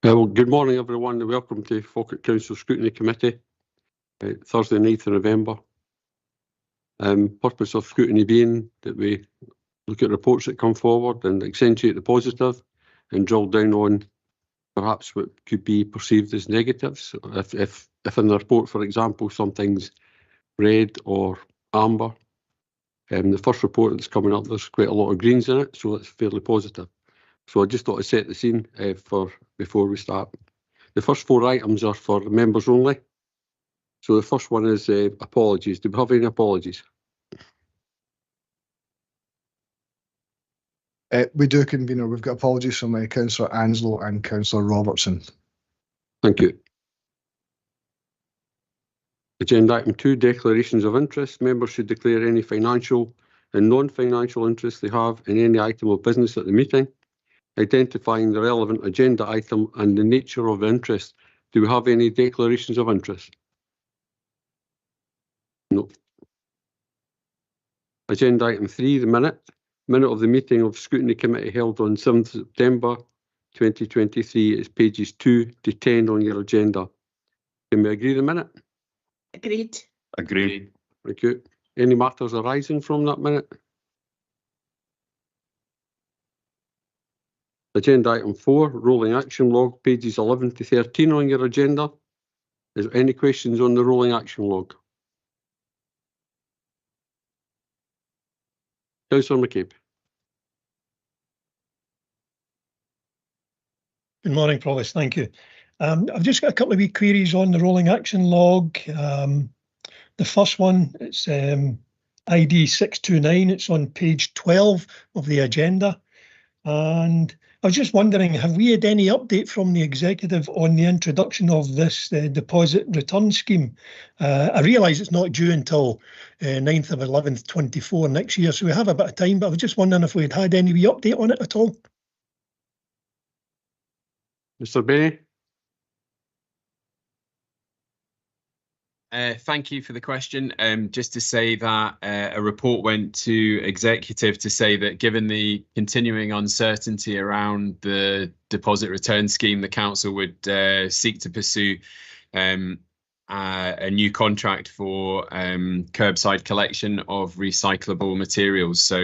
Well, good morning, everyone, and welcome to Falkirk Council Scrutiny Committee, Thursday, 9th of November. Purpose of scrutiny being that we look at reports that come forward and accentuate the positive and drill down on perhaps what could be perceived as negatives. If in the report, for example, something's red or amber, the first report that's coming up, there's quite a lot of greens in it, so it's fairly positive. So I just thought I'd set the scene for before we start. The first 4 items are for members only. So the first one is apologies. Do we have any apologies? We do, Convener. We've got apologies from Councillor Anslow and Councillor Robertson. Thank you. Agenda item 2, declarations of interest. Members should declare any financial and non-financial interest they have in any item of business at the meeting, identifying the relevant agenda item and the nature of interest. Do we have any declarations of interest? No. Agenda item 3, the minute of the meeting of Scrutiny Committee held on 7th September 2023 is pages 2 to 10 on your agenda. Can we agree the minute? Agreed. Agreed. Thank you. Any matters arising from that minute? Agenda item 4, rolling action log, pages 11 to 13 on your agenda. Is there any questions on the rolling action log? Councillor McCabe. Good morning, Provost. Thank you. I've just got a couple of wee queries on the rolling action log. The first one, it's ID 629. It's on page 12 of the agenda. And I was just wondering, have we had any update from the executive on the introduction of this deposit return scheme? I realise it's not due until 9th of 11th, 24 next year, so we have a bit of time, but I was just wondering if we'd had any wee update on it at all. Mr. Benny. Thank you for the question. Just to say that a report went to executive to say that given the continuing uncertainty around the deposit return scheme, the council would seek to pursue a new contract for curbside collection of recyclable materials. So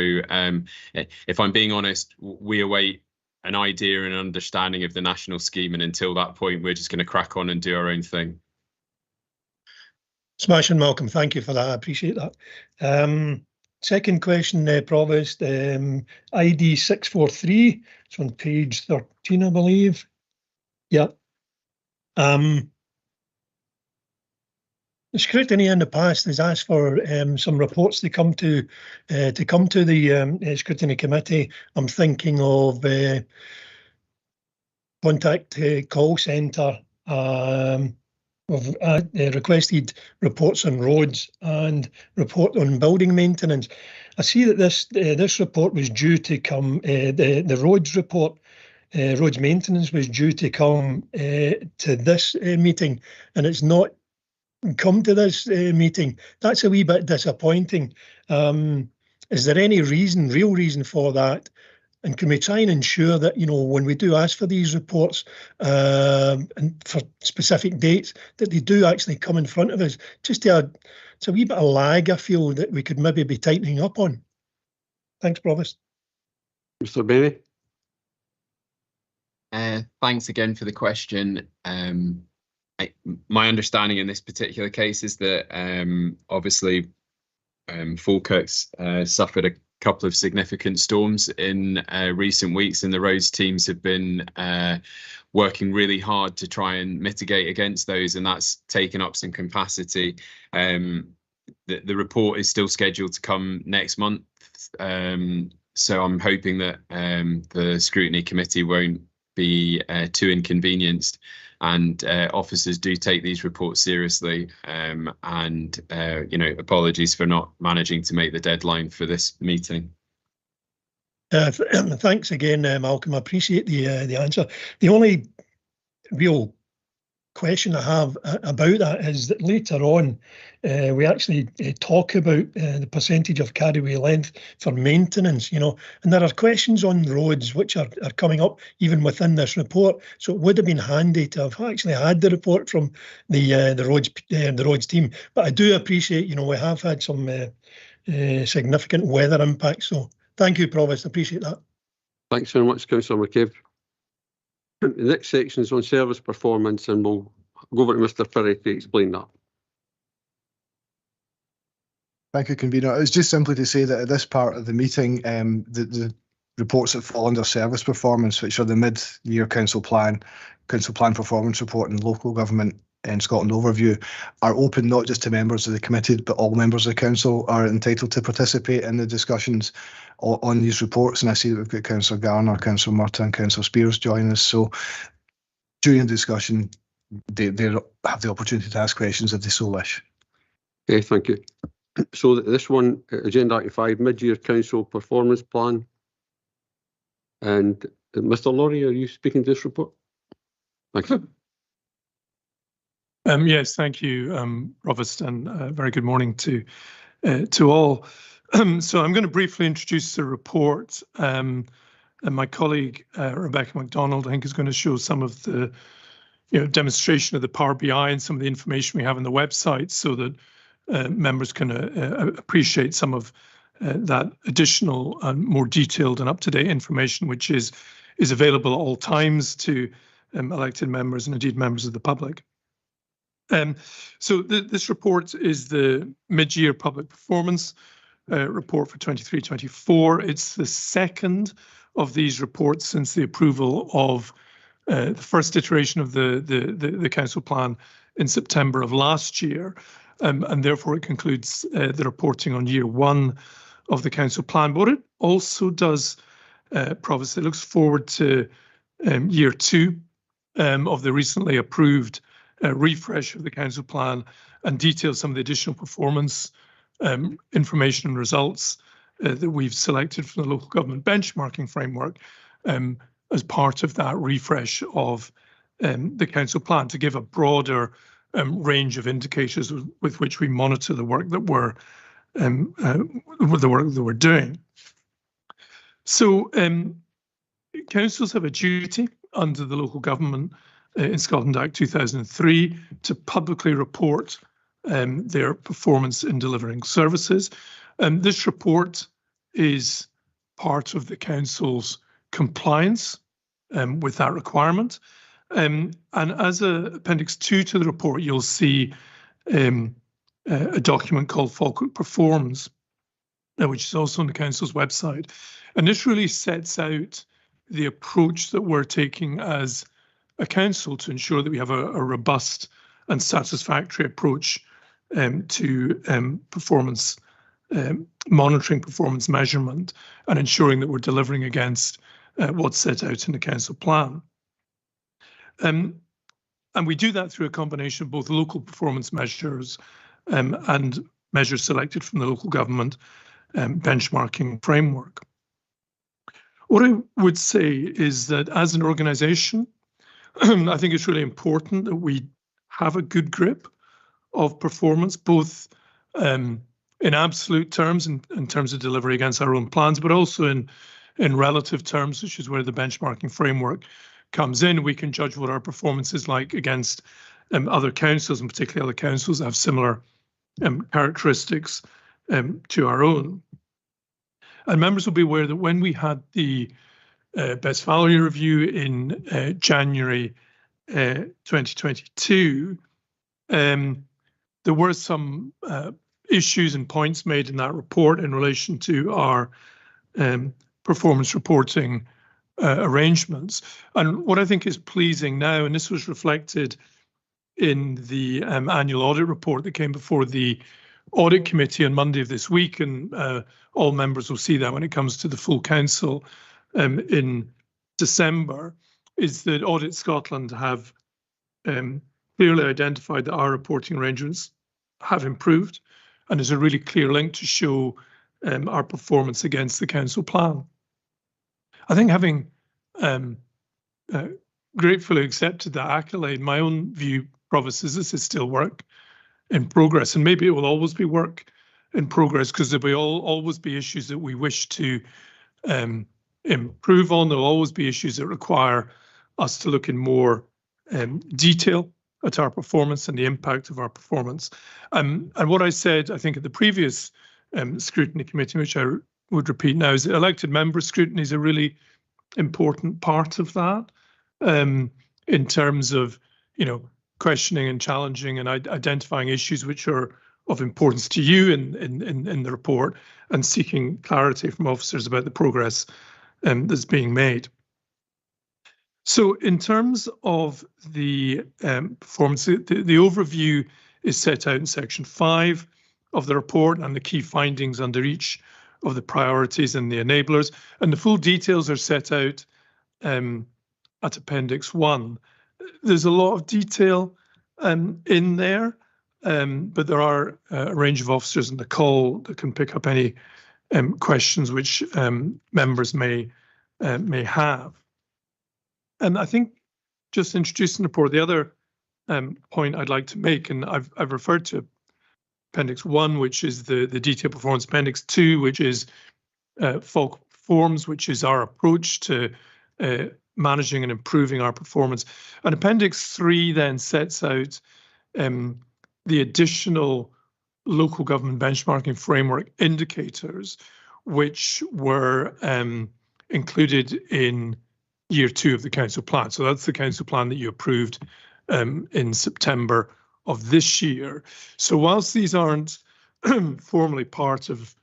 if I'm being honest, we await an idea and understanding of the national scheme, and until that point, we're just going to crack on and do our own thing. Smashing, Malcolm. Thank you for that. I appreciate that. Second question, Provost, ID 643. It's on page 13, I believe. Yeah. The Scrutiny in the past has asked for some reports to come to the Scrutiny Committee. I'm thinking of contact call centre. Of requested reports on roads and report on building maintenance. I see that this report was due to come, the roads report, roads maintenance was due to come to this meeting, and it's not come to this meeting. That's a wee bit disappointing. Is there any real reason for that? And can we try and ensure that, you know, when we do ask for these reports and for specific dates, that they do actually come in front of us? It's a wee bit of lag, I feel, that we could maybe be tightening up on. Thanks, Provost. Mr. Benny. Thanks again for the question. My understanding in this particular case is that obviously Falkirk's suffered a couple of significant storms in recent weeks, and the roads teams have been working really hard to try and mitigate against those, and that's taken up some capacity. The report is still scheduled to come next month, so I'm hoping that the Scrutiny Committee won't be too inconvenienced, and officers do take these reports seriously, and you know, apologies for not managing to make the deadline for this meeting. Thanks again, Malcolm. I appreciate the answer. The only real question I have about that is that later on we actually talk about the percentage of carriageway length for maintenance, you know, and there are questions on roads which are coming up even within this report. So it would have been handy to have actually had the report from the roads team. But I do appreciate, you know, we have had some significant weather impacts. So thank you, Provost. I appreciate that. Thanks very much, Councillor McCabe. The next section is on service performance, and we'll go over to Mr. Perry to explain that. Thank you, Convener. It's just simply to say that at this part of the meeting, the reports that fall under service performance, which are the mid-year council plan performance report and local government in Scotland overview, are open not just to members of the committee, but all members of the council are entitled to participate in the discussions on these reports. And I see that we've got Councillor Garner, Councillor Murtagh and Councillor Spears joining us. So during the discussion, they have the opportunity to ask questions if they so wish. Okay, thank you. So this one, Agenda Item 5, mid-year council performance plan. And Mr. Laurie, are you speaking to this report? Thank you. Yes, thank you, Provost, and very good morning to all. So I'm going to briefly introduce the report, and my colleague Rebecca MacDonald, I think, is going to show some of the demonstration of the Power BI and some of the information we have on the website, so that members can appreciate some of that additional and more detailed and up-to-date information, which is available at all times to elected members and indeed members of the public. So this report is the mid-year public performance report for 23-24. It's the second of these reports since the approval of the first iteration of the council plan in September of last year, and therefore it concludes the reporting on year one of the council plan. But what it also does, Provost, it looks forward to year two of the recently approved refresh of the council plan and details some of the additional performance information and results that we've selected from the local government benchmarking framework as part of that refresh of the council plan, to give a broader range of indicators with which we monitor the work that we're doing. So councils have a duty under the Local Government in Scotland Act 2003 to publicly report their performance in delivering services. This report is part of the council's compliance with that requirement. And as Appendix 2 to the report, you'll see a document called Falkirk Performs, which is also on the council's website. And this really sets out the approach that we're taking as a council to ensure that we have a robust and satisfactory approach to performance monitoring, performance measurement, and ensuring that we're delivering against what's set out in the council plan. And we do that through a combination of both local performance measures and measures selected from the local government benchmarking framework. What I would say is that as an organisation, I think it's really important that we have a good grip of performance, both in absolute terms, in terms of delivery against our own plans, but also in relative terms, which is where the benchmarking framework comes in. We can judge what our performance is like against other councils, and particularly other councils that have similar characteristics to our own. And members will be aware that when we had the best value review in January 2022, there were some issues and points made in that report in relation to our performance reporting arrangements. And what I think is pleasing now, and this was reflected in the annual audit report that came before the Audit Committee on Monday of this week, and all members will see that when it comes to the full council in December, is that Audit Scotland have clearly identified that our reporting arrangements have improved, and there's a really clear link to show our performance against the council plan. I think having gratefully accepted that accolade. My own view, Provost, is this is still work in progress, and maybe it will always be work in progress because there will always be issues that we wish to improve on. There will always be issues that require us to look in more detail at our performance and the impact of our performance. And what I said, I think, at the previous scrutiny committee, which I would repeat now, is that elected member scrutiny is a really important part of that, in terms of, you know, questioning and challenging and identifying issues which are of importance to you in the report, and seeking clarity from officers about the progress that's being made. So in terms of the performance, the overview is set out in section 5 of the report and the key findings under each of the priorities and the enablers, and the full details are set out at Appendix 1. There's a lot of detail in there, but there are a range of officers in the call that can pick up any questions which members may have. And I think, just introducing the report, the other point I'd like to make, and I've referred to Appendix 1, which is the detailed performance, Appendix 2, which is FOC forms, which is our approach to managing and improving our performance. And Appendix 3 then sets out the additional local government benchmarking framework indicators, which were included in Year 2 of the council plan. So that's the council plan that you approved in September of this year. So whilst these aren't formally part of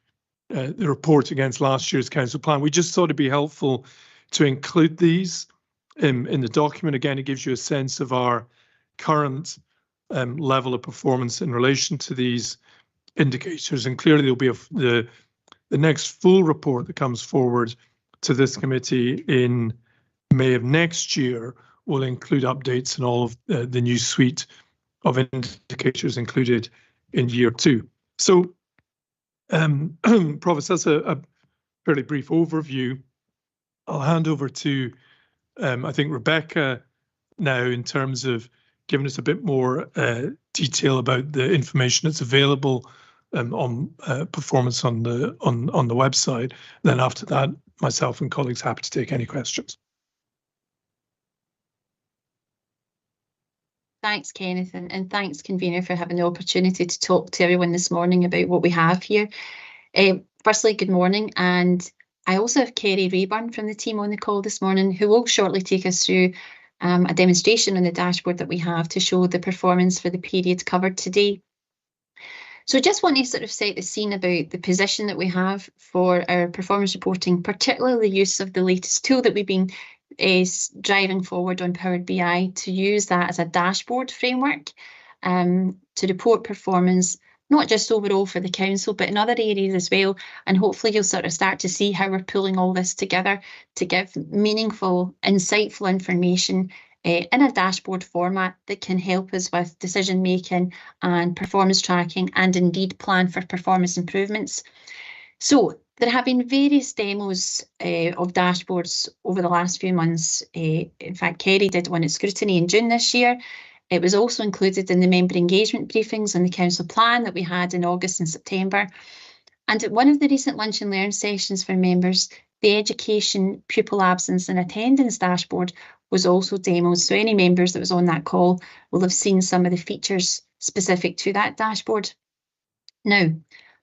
the report against last year's council plan, we just thought it'd be helpful to include these in the document. Again, it gives you a sense of our current level of performance in relation to these indicators, and clearly there'll be the next full report that comes forward to this committee in May of next year will include updates on all of the new suite of indicators included in Year 2. So, Provost, that's a fairly brief overview. I'll hand over to, I think, Rebecca now, in terms of giving us a bit more detail about the information that's available on performance on the website. Then after that, myself and colleagues happy to take any questions. Thanks, Kenneth, and thanks, Convener, for having the opportunity to talk to everyone this morning about what we have here. Firstly, good morning, and I also have Kerry Rayburn from the team on the call this morning, who will shortly take us through a demonstration on the dashboard that we have to show the performance for the period covered today. So I just want to sort of set the scene about the position that we have for our performance reporting, particularly the use of the latest tool that we've been driving forward on Powered BI, to use that as a dashboard framework to report performance, not just overall for the council, but in other areas as well. And hopefully you'll sort of start to see how we're pulling all this together to give meaningful, insightful information in a dashboard format that can help us with decision making and performance tracking, and indeed plan for performance improvements. So there have been various demos of dashboards over the last few months. In fact, Kerry did one at Scrutiny in June this year. It was also included in the member engagement briefings and the council plan that we had in August and September. And at one of the recent lunch and learn sessions for members, the education, pupil absence and attendance dashboard was also demoed. So any members that was on that call will have seen some of the features specific to that dashboard. Now,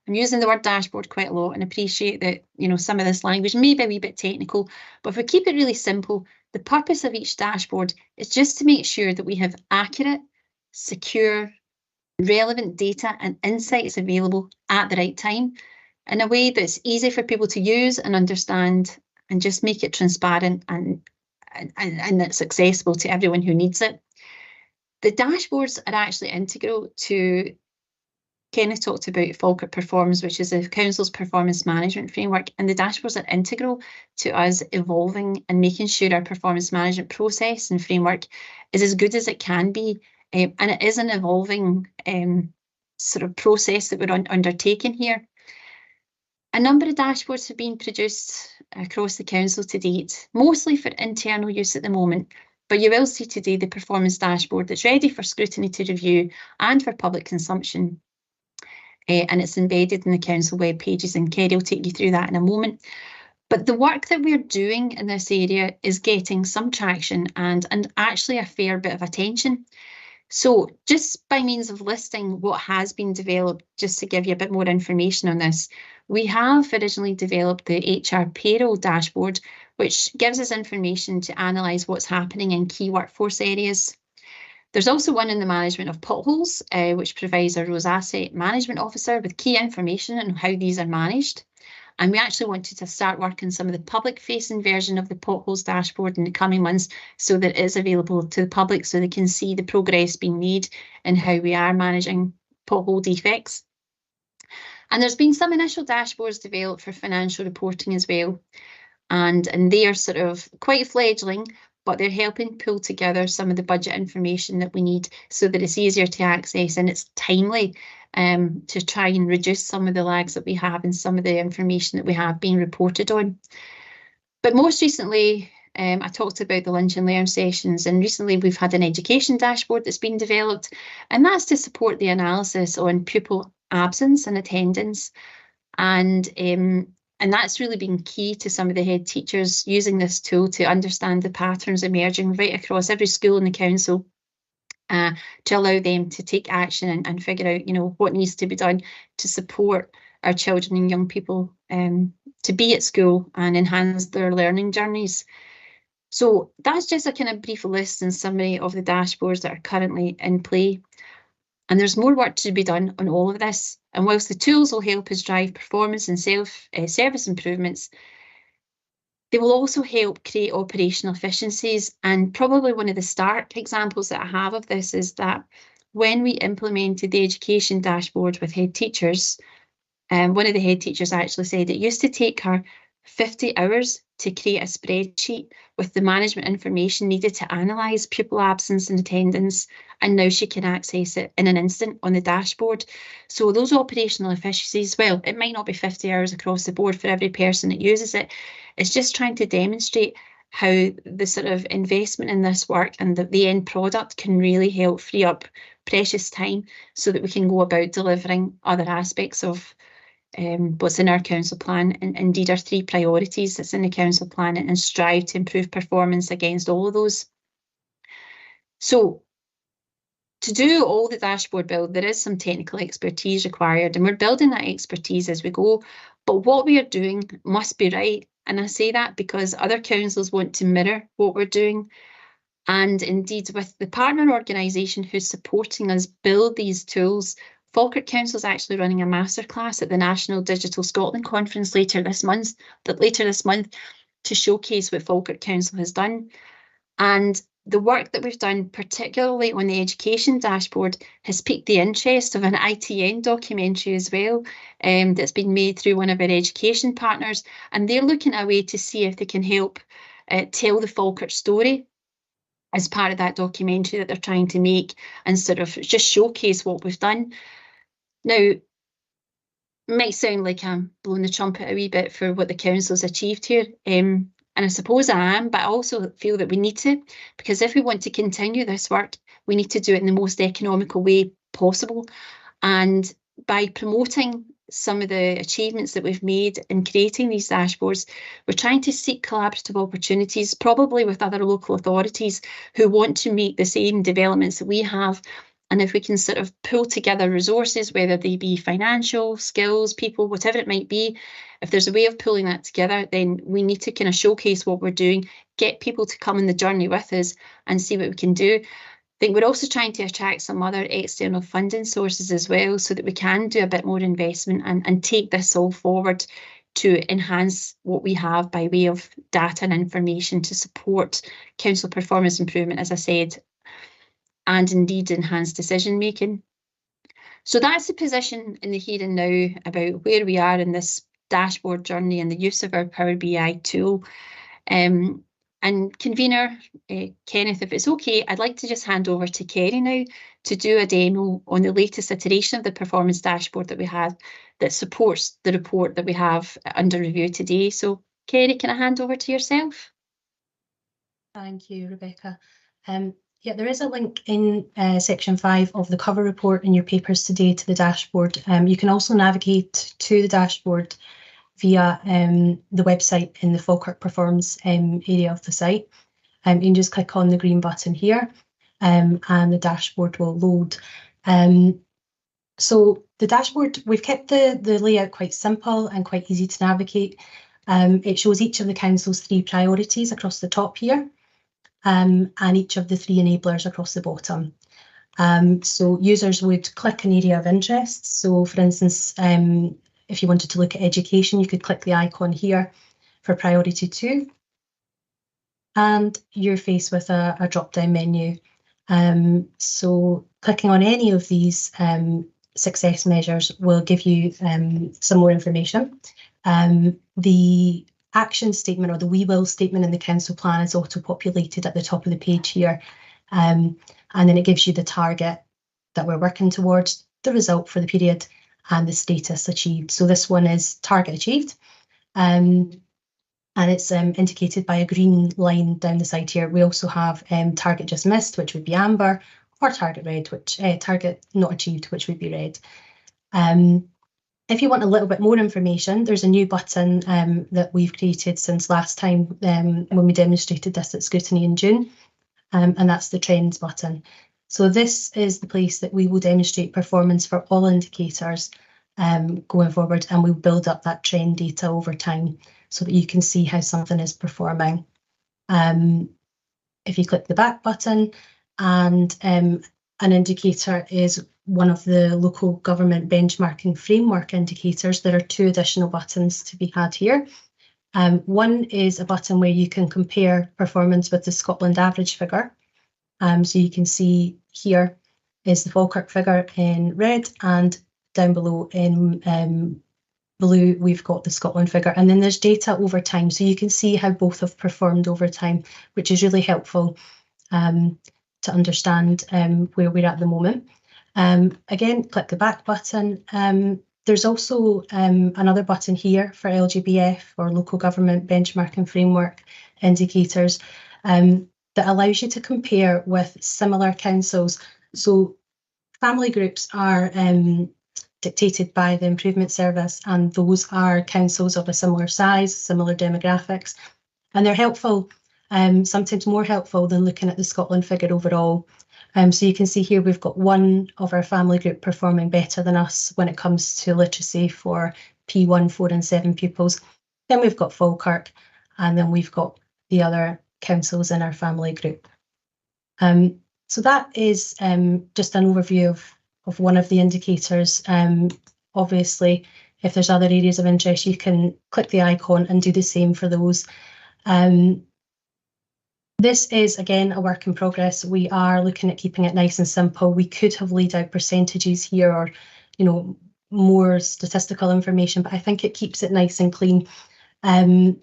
I'm using the word dashboard quite a lot and appreciate that, you know, some of this language may be a wee bit technical, but if we keep it really simple, the purpose of each dashboard is just to make sure that we have accurate, secure, relevant data and insights available at the right time in a way that's easy for people to use and understand, and just make it transparent and it's accessible to everyone who needs it. The dashboards are actually integral to, Kenneth talked about Falkirk Performs, which is the council's performance management framework, and the dashboards are integral to us evolving and making sure our performance management process and framework is as good as it can be. And it is an evolving sort of process that we're undertaking here. A number of dashboards have been produced across the council to date, mostly for internal use at the moment, But you will see today the performance dashboard that's ready for scrutiny to review and for public consumption. And it's embedded in the council web pages, and Kerry will take you through that in a moment. But the work that we're doing in this area is getting some traction and actually a fair bit of attention. So just by means of listing what has been developed, just to give you a bit more information on this, we have originally developed the HR payroll dashboard, which gives us information to analyse what's happening in key workforce areas. There's also one in the management of potholes, which provides a roads asset management officer with key information on how these are managed. And we actually wanted to start work on some of the public-facing version of the potholes dashboard in the coming months, so that it is available to the public so they can see the progress being made in how we are managing pothole defects. And there's been some initial dashboards developed for financial reporting as well. And they are sort of quite fledgling, but they're helping pull together some of the budget information that we need so that it's easier to access and it's timely, to try and reduce some of the lags that we have and some of the information that we have being reported on. But most recently, I talked about the lunch and learn sessions, and recently we've had an education dashboard that's been developed, and that's to support the analysis on pupil absence and attendance. And that's really been key to some of the head teachers using this tool to understand the patterns emerging right across every school in the council, to allow them to take action and figure out, you know, what needs to be done to support our children and young people to be at school and enhance their learning journeys. So that's just a kind of brief list and summary of the dashboards that are currently in play. And there's more work to be done on all of this. And whilst the tools will help us drive performance and service improvements, they will also help create operational efficiencies. And probably one of the stark examples that I have of this is that when we implemented the education dashboard with head teachers, one of the head teachers actually said it used to take her 50 hours to create a spreadsheet with the management information needed to analyse pupil absence and attendance, and now she can access it in an instant on the dashboard. So those operational efficiencies, well, it might not be 50 hours across the board for every person that uses it. It's just trying to demonstrate how the sort of investment in this work and the end product can really help free up precious time so that we can go about delivering other aspects of what's in our council plan, and indeed our 3 priorities that's in the council plan, and strive to improve performance against all of those. So to do all the dashboard build, there is some technical expertise required, and we're building that expertise as we go. But what we are doing must be right. And I say that because other councils want to mirror what we're doing. And indeed, with the partner organisation who's supporting us build these tools, Falkirk Council is actually running a masterclass at the National Digital Scotland Conference later this month to showcase what Falkirk Council has done. And the work that we've done, particularly on the education dashboard, has piqued the interest of an ITN documentary as well, that's been made through one of our education partners. And they're looking at a way to see if they can help tell the Falkirk story as part of that documentary that they're trying to make, and sort of just showcase what we've done. Now, it might sound like I'm blowing the trumpet a wee bit for what the council's achieved here, and I suppose I am, but I also feel that we need to, because if we want to continue this work, we need to do it in the most economical way possible. And by promoting some of the achievements that we've made in creating these dashboards, we're trying to seek collaborative opportunities, probably with other local authorities who want to make the same developments that we have. And if we can sort of pull together resources, whether they be financial, skills, people, whatever it might be, if there's a way of pulling that together, then we need to kind of showcase what we're doing, get people to come on the journey with us and see what we can do. I think we're also trying to attract some other external funding sources as well, so that we can do a bit more investment and take this all forward to enhance what we have by way of data and information to support council performance improvement, as I said, and indeed enhance decision making. So that's the position in the here and now about where we are in this dashboard journey and the use of our Power BI tool. And convener, Kenneth, if it's okay, I'd like to just hand over to Kerry now to do a demo on the latest iteration of the performance dashboard that we have that supports the report that we have under review today. So Kerry, can I hand over to yourself? Thank you, Rebecca. Yeah, there is a link in section 5 of the cover report in your papers today to the dashboard. You can also navigate to the dashboard via the website in the Falkirk Performs area of the site. You can just click on the green button here and the dashboard will load. So the dashboard, we've kept the layout quite simple and quite easy to navigate. It shows each of the council's 3 priorities across the top here, and each of the 3 enablers across the bottom. So users would click an area of interest. So for instance, if you wanted to look at education, you could click the icon here for priority 2. And you're faced with a drop-down menu. So clicking on any of these success measures will give you some more information. The action statement, or the we will statement in the council plan, is auto-populated at the top of the page here. And then it gives you the target that we're working towards, the result for the period, and the status achieved. So this one is target achieved. And it's indicated by a green line down the side here. We also have target just missed, which would be amber, or target red, which target not achieved, which would be red. If you want a little bit more information, there's a new button that we've created since last time when we demonstrated this at Scrutiny in June, and that's the trends button. So this is the place that we will demonstrate performance for all indicators going forward, and we'll build up that trend data over time so that you can see how something is performing. If you click the back button, and an indicator is one of the local government benchmarking framework indicators, there are 2 additional buttons to be had here. One is a button where you can compare performance with the Scotland average figure. So you can see here is the Falkirk figure in red, and down below in blue we've got the Scotland figure, and then there's data over time, so you can see how both have performed over time, which is really helpful to understand where we're at the moment. Again, click the back button. There's also another button here for LGBF, or local government benchmarking framework indicators, that allows you to compare with similar councils. So family groups are dictated by the Improvement Service, and those are councils of a similar size, similar demographics, and they're helpful, sometimes more helpful than looking at the Scotland figure overall. So you can see here we've got one of our family group performing better than us when it comes to literacy for P1, 4 and 7 pupils. Then we've got Falkirk, and then we've got the other councils in our family group. So that is just an overview of one of the indicators. Obviously, if there's other areas of interest, you can click the icon and do the same for those. This is, again, a work in progress. We are looking at keeping it nice and simple. We could have laid out percentages here, or, you know, more statistical information, but I think it keeps it nice and clean. And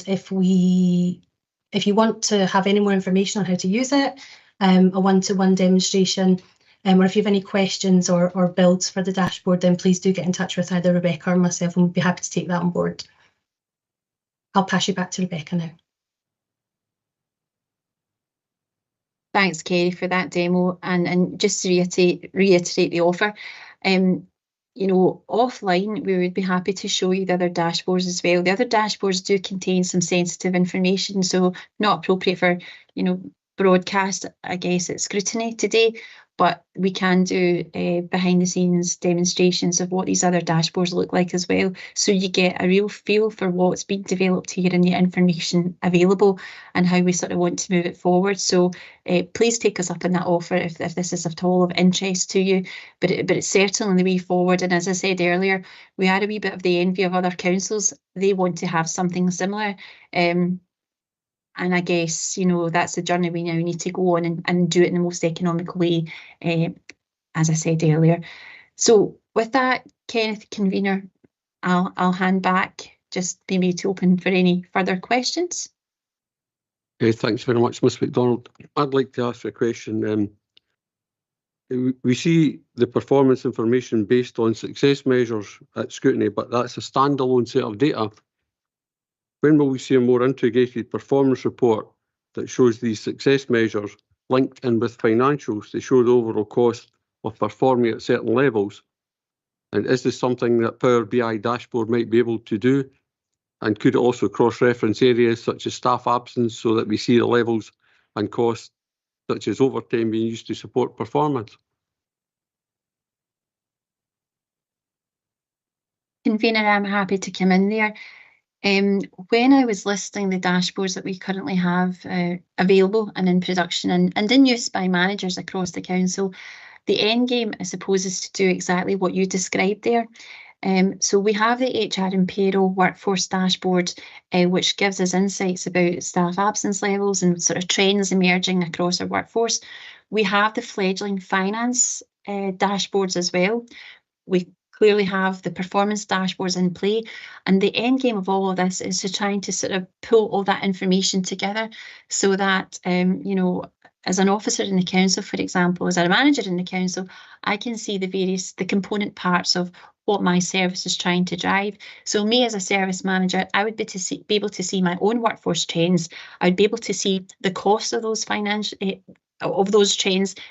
if you want to have any more information on how to use it, a one-to-one demonstration, or if you have any questions or builds for the dashboard, then please do get in touch with either Rebecca or myself, and we'd be happy to take that on board. I'll pass you back to Rebecca now. Thanks, Kerry, for that demo. And just to reiterate the offer, you know, offline, we would be happy to show you the other dashboards as well. The other dashboards do contain some sensitive information, so not appropriate for, you know, broadcast, I guess, at Scrutiny today, but we can do behind the scenes demonstrations of what these other dashboards look like as well, so you get a real feel for what's being developed here and the information available and how we sort of want to move it forward. So please take us up on that offer if this is at all of interest to you, but it's certainly the way forward. And as I said earlier, we are a wee bit of the envy of other councils. They want to have something similar. And I guess, you know, that's the journey we now need to go on and do it in the most economical way, as I said earlier. So with that, Kenneth, convener, I'll hand back just maybe to open for any further questions. Okay, thanks very much, Ms MacDonald. I'd like to ask a question. We see the performance information based on success measures at Scrutiny, but that's a standalone set of data. When will we see a more integrated performance report that shows these success measures linked in with financials to show the overall cost of performing at certain levels? And is this something that Power BI dashboard might be able to do? And could it also cross-reference areas such as staff absence so that we see the levels and costs such as overtime being used to support performance? Convener, I'm happy to come in there. When I was listing the dashboards that we currently have available and in production and in use by managers across the council, the end game, I suppose, is to do exactly what you described there. So we have the HR and payroll workforce dashboard, which gives us insights about staff absence levels and sort of trends emerging across our workforce. We have the fledgling finance dashboards as well. We clearly have the performance dashboards in play, and the end game of all of this is to trying to sort of pull all that information together so that you know, as an officer in the council, for example, as a manager in the council, I can see the component parts of what my service is trying to drive. So me as a service manager, I would be able to see my own workforce trends. I would be able to see the cost of those trends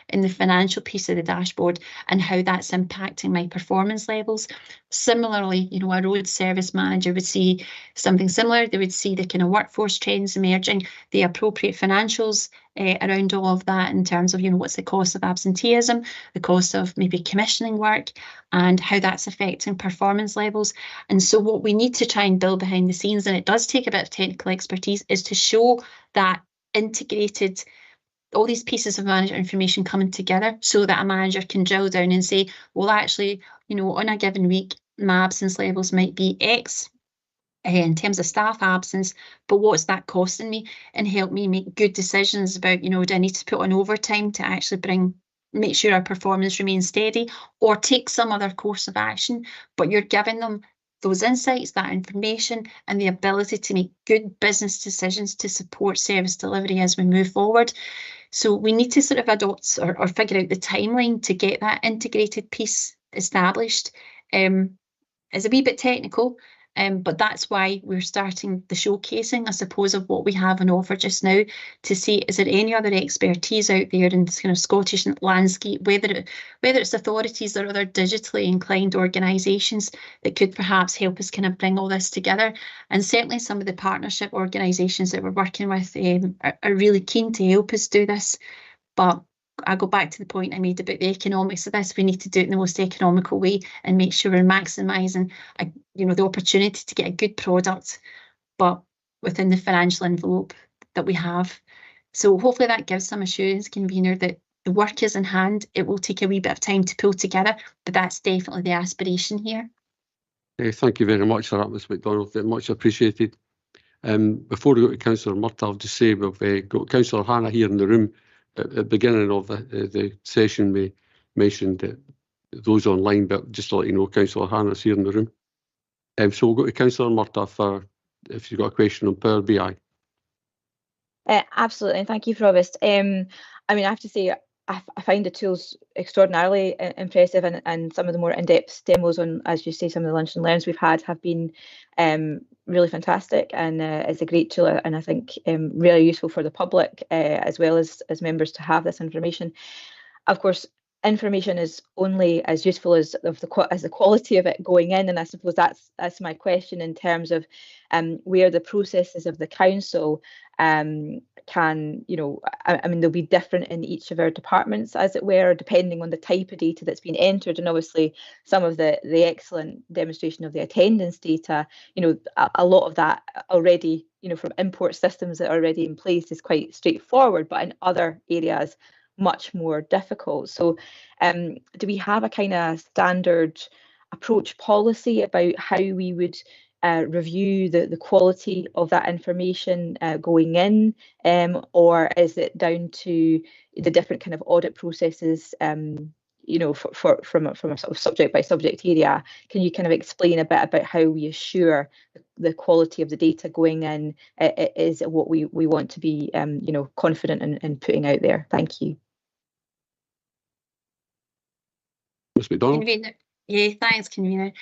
in the financial piece of the dashboard and how that's impacting my performance levels. Similarly, you know, a road service manager would see something similar. They would see the kind of workforce trends emerging, the appropriate financials around all of that in terms of, you know, what's the cost of absenteeism, the cost of maybe commissioning work, and how that's affecting performance levels. And so what we need to try and build behind the scenes, and it does take a bit of technical expertise, is to show that integrated, all these pieces of manager information coming together so that a manager can drill down and say, well, actually, you know, on a given week, my absence levels might be X in terms of staff absence, but what's that costing me? And help me make good decisions about, you know, do I need to put on overtime to actually make sure our performance remains steady, or take some other course of action? But you're giving them those insights, that information, and the ability to make good business decisions to support service delivery as we move forward. So we need to sort of adopt or figure out the timeline to get that integrated piece established. It's a wee bit technical, but that's why we're starting the showcasing, I suppose, of what we have on offer just now, to see, is there any other expertise out there in this kind of Scottish landscape, whether it's authorities or other digitally inclined organisations that could perhaps help us kind of bring all this together. And certainly some of the partnership organisations that we're working with are really keen to help us do this. But I go back to the point I made about the economics of this. We need to do it in the most economical way and make sure we're maximising, you know, the opportunity to get a good product, but within the financial envelope that we have. So hopefully that gives some assurance, Convener, that the work is in hand. It will take a wee bit of time to pull together, but that's definitely the aspiration here. Thank you very much for that, Ms MacDonald. Very much appreciated. Before we go to Councillor Murtagh, I'll just say we've got Councillor Hannah here in the room. At the beginning of the session, we mentioned that those online, but just to let you know, Councillor Hannah's here in the room. So we'll go to Councillor Murtagh for if you've got a question on Power BI. Absolutely, thank you, Provost. I mean, I have to say, I find the tools extraordinarily impressive, and some of the more in-depth demos on, as you say, some of the lunch and learns we've had have been really fantastic, and it's a great tool, and I think really useful for the public as well as members to have this information. Of course, information is only as useful as the quality of it going in, and I suppose that's my question in terms of where the processes of the council can, you know, I mean, they'll be different in each of our departments, as it were, depending on the type of data that's been entered. And obviously some of the excellent demonstration of the attendance data, you know, a lot of that already, you know, from import systems that are already in place is quite straightforward, but in other areas much more difficult. So do we have a kind of standard approach policy about how we would review the quality of that information going in, or is it down to the different kind of audit processes, you know, from a sort of subject by subject area? Can you kind of explain a bit about how we assure the quality of the data going in is what we want to be, you know, confident in putting out there? Thank you. Ms MacDonald? Yeah, thanks, Convener.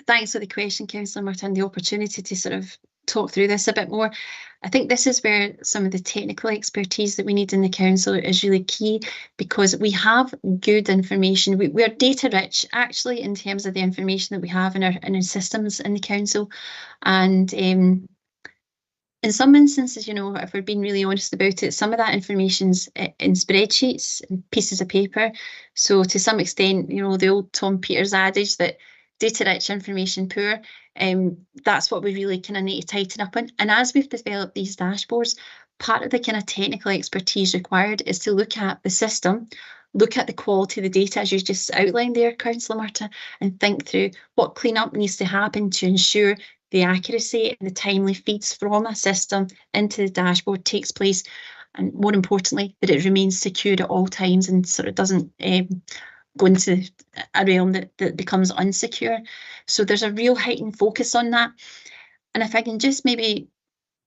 Thanks for the question, Councillor Martin, the opportunity to sort of talk through this a bit more. I think this is where some of the technical expertise that we need in the council is really key, because we have good information. We are data rich actually in terms of the information that we have in our systems in the council, and in some instances, you know, if we're being really honest about it, some of that information's in spreadsheets and pieces of paper. So to some extent, you know, the old Tom Peters adage that data rich, information poor, that's what we really kind of need to tighten up on. And as we've developed these dashboards, part of the kind of technical expertise required is to look at the system, look at the quality of the data, as you just outlined there, Councillor Marta, and think through what cleanup needs to happen to ensure the accuracy and the timely feeds from a system into the dashboard takes place, and more importantly, that it remains secure at all times and sort of doesn't go into a realm that becomes unsecure. So there's a real heightened focus on that. And if I can just maybe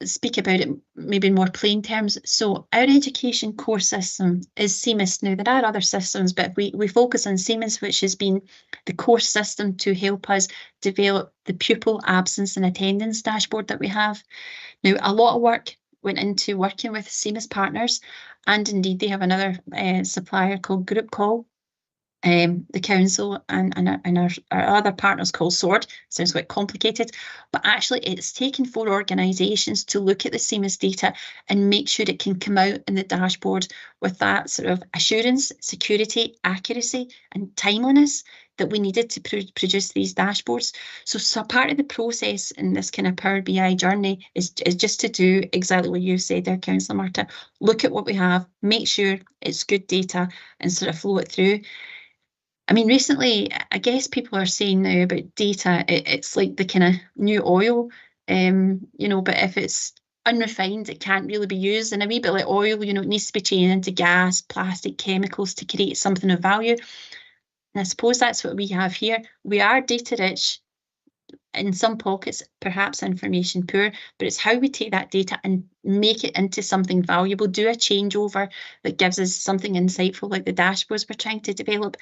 speak about it maybe in more plain terms. So our education core system is CMIS. Now, there are other systems, but we focus on CMIS, which has been the core system to help us develop the pupil absence and attendance dashboard that we have. Now, a lot of work went into working with CMIS partners, and indeed they have another supplier called Group Call. The council and our other partners called SWORD. Sounds quite complicated, but actually it's taken 4 organisations to look at the CMIS data and make sure it can come out in the dashboard with that sort of assurance, security, accuracy and timeliness that we needed to produce these dashboards. So part of the process in this kind of Power BI journey is just to do exactly what you said there, Councillor Marta. Look at what we have, make sure it's good data and sort of flow it through. I mean, recently, I guess people are saying now about data, it's like the kind of new oil, you know, but if it's unrefined, it can't really be used. And a wee bit like oil, you know, it needs to be changed into gas, plastic, chemicals to create something of value. And I suppose that's what we have here. We are data rich, in some pockets, perhaps information poor, but it's how we take that data and make it into something valuable, do a changeover that gives us something insightful like the dashboards we're trying to develop.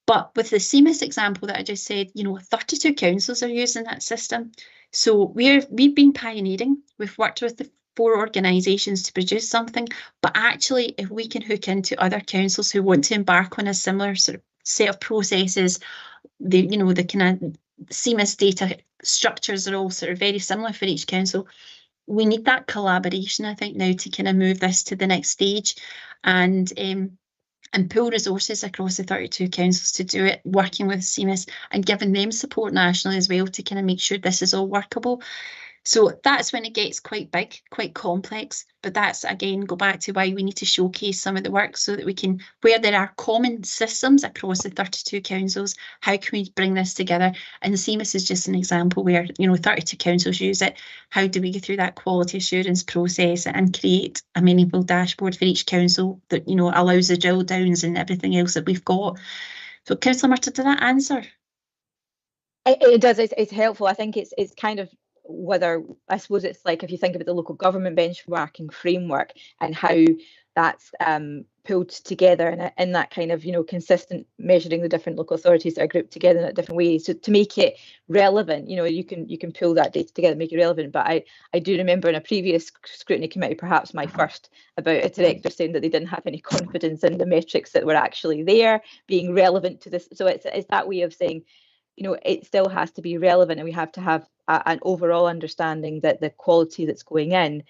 But with the CMIS example that I just said, you know, 32 councils are using that system. So we've been pioneering. We've worked with the 4 organisations to produce something. But actually, if we can hook into other councils who want to embark on a similar sort of set of processes, the kind of CMIS data structures are all sort of very similar for each council. We need that collaboration, I think, now to kind of move this to the next stage and pool resources across the 32 councils to do it, working with CMIS and giving them support nationally as well to kind of make sure this is all workable. So that's when it gets quite big, quite complex. But that's, again, go back to why we need to showcase some of the work so that we can, where there are common systems across the 32 councils, how can we bring this together? And CMIS is just an example where, you know, 32 councils use it. How do we go through that quality assurance process and create a meaningful dashboard for each council that, you know, allows the drill downs and everything else that we've got? So, Councillor Marta, did that answer? It does. It's helpful. I think it's kind of whether, I suppose it's like if you think about the local government benchmarking framework and how that's pulled together in that kind of, you know, consistent measuring the different local authorities that are grouped together in a different way. So to make it relevant, you know, you can pull that data together, make it relevant. But I do remember in a previous scrutiny committee, perhaps my first, about a director saying that they didn't have any confidence in the metrics that were actually there being relevant to this. So it's that way of saying, you know, it still has to be relevant, and we have to have an overall understanding that the quality that's going in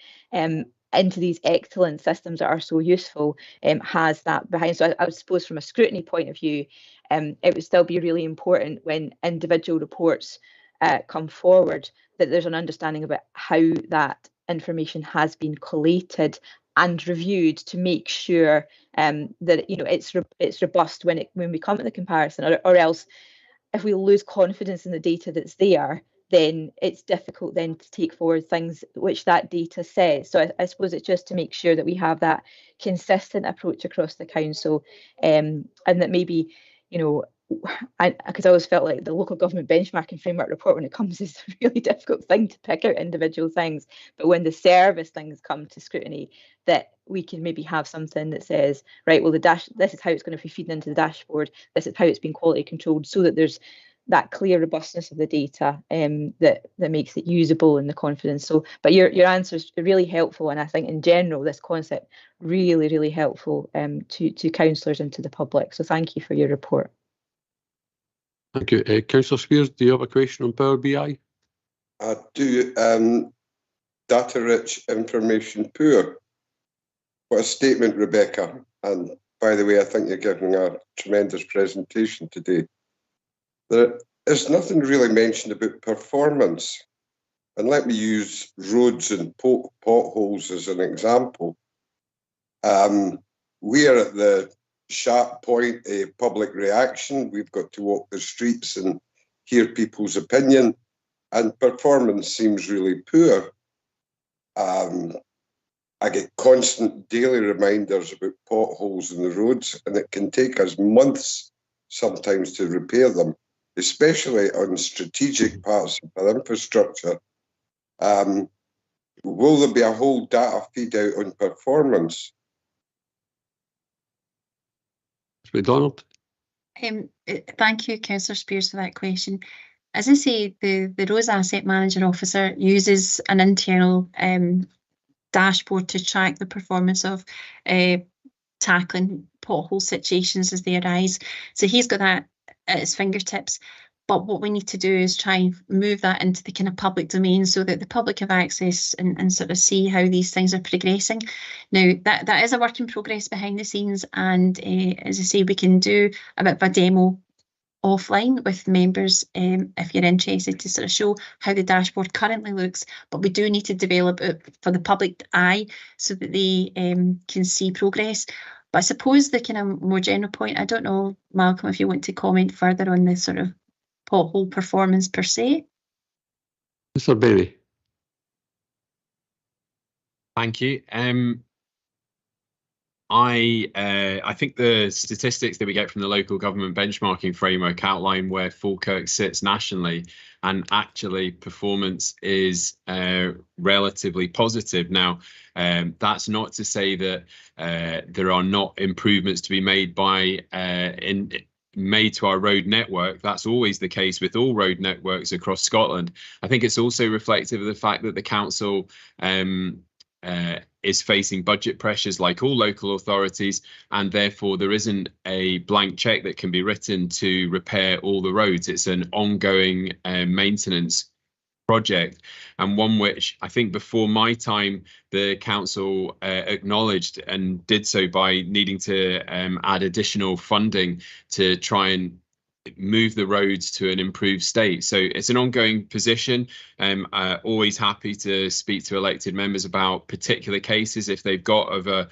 into these excellent systems that are so useful has that behind. So I would suppose from a scrutiny point of view, it would still be really important when individual reports come forward that there's an understanding about how that information has been collated and reviewed to make sure that, you know, it's robust when we come to the comparison, or else if we lose confidence in the data that's there, then it's difficult then to take forward things which that data says. So I suppose it's just to make sure that we have that consistent approach across the council, and that maybe, you know, because I always felt like the local government benchmarking framework report, when it comes, is a really difficult thing to pick out individual things. But when the service things come to scrutiny, that we can maybe have something that says, right, well, this is how it's going to be feeding into the dashboard. This is how it's been quality controlled, so that there's that clear robustness of the data that makes it usable and the confidence. So, but your answer is really helpful, and I think in general this concept really helpful to councillors and to the public. So thank you for your report. Thank you. Councillor Spears, do you have a question on Power BI? I do. Data rich, information poor. What a statement, Rebecca. And by the way, I think you're giving a tremendous presentation today. There is nothing really mentioned about performance. And let me use roads and potholes as an example. We are at the sharp point of public reaction. We've got to walk the streets and hear people's opinion, and performance seems really poor. I get constant daily reminders about potholes in the roads, and it can take us months sometimes to repair them, especially on strategic parts of our infrastructure. Will there be a whole data feed out on performance? McDonald? Thank you, Councillor Spears, for that question. As I say, the Roads Asset Manager Officer uses an internal dashboard to track the performance of tackling pothole situations as they arise. So he's got that at his fingertips. But what we need to do is try and move that into the kind of public domain so that the public have access and sort of see how these things are progressing. Now, that is a work in progress behind the scenes. And as I say, we can do a bit of a demo offline with members if you're interested to sort of show how the dashboard currently looks. But we do need to develop it for the public eye so that they can see progress. But I suppose the kind of more general point, I don't know, Malcolm, if you want to comment further on the sort of pothole performance per se. Mr. Berry. Thank you. I think the statistics that we get from the local government benchmarking framework outline where Falkirk sits nationally, and actually performance is relatively positive. Now, that's not to say that there are not improvements to be made made to our road network. That's always the case with all road networks across Scotland. I think it's also reflective of the fact that the council is facing budget pressures like all local authorities, and therefore there isn't a blank check that can be written to repair all the roads. It's an ongoing maintenance project, and one which I think before my time the council acknowledged and did so by needing to add additional funding to try and move the roads to an improved state. So it's an ongoing position. Always happy to speak to elected members about particular cases if they've got of a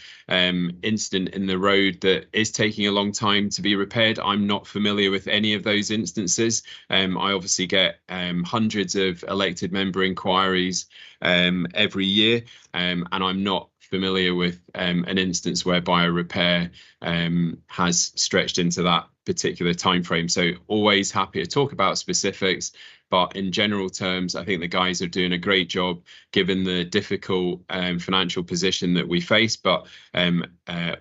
incident in the road that is taking a long time to be repaired. I'm not familiar with any of those instances. I obviously get hundreds of elected member inquiries every year, and I'm not familiar with an instance whereby a repair has stretched into that particular time frame. So always happy to talk about specifics, but in general terms, I think the guys are doing a great job given the difficult financial position that we face. But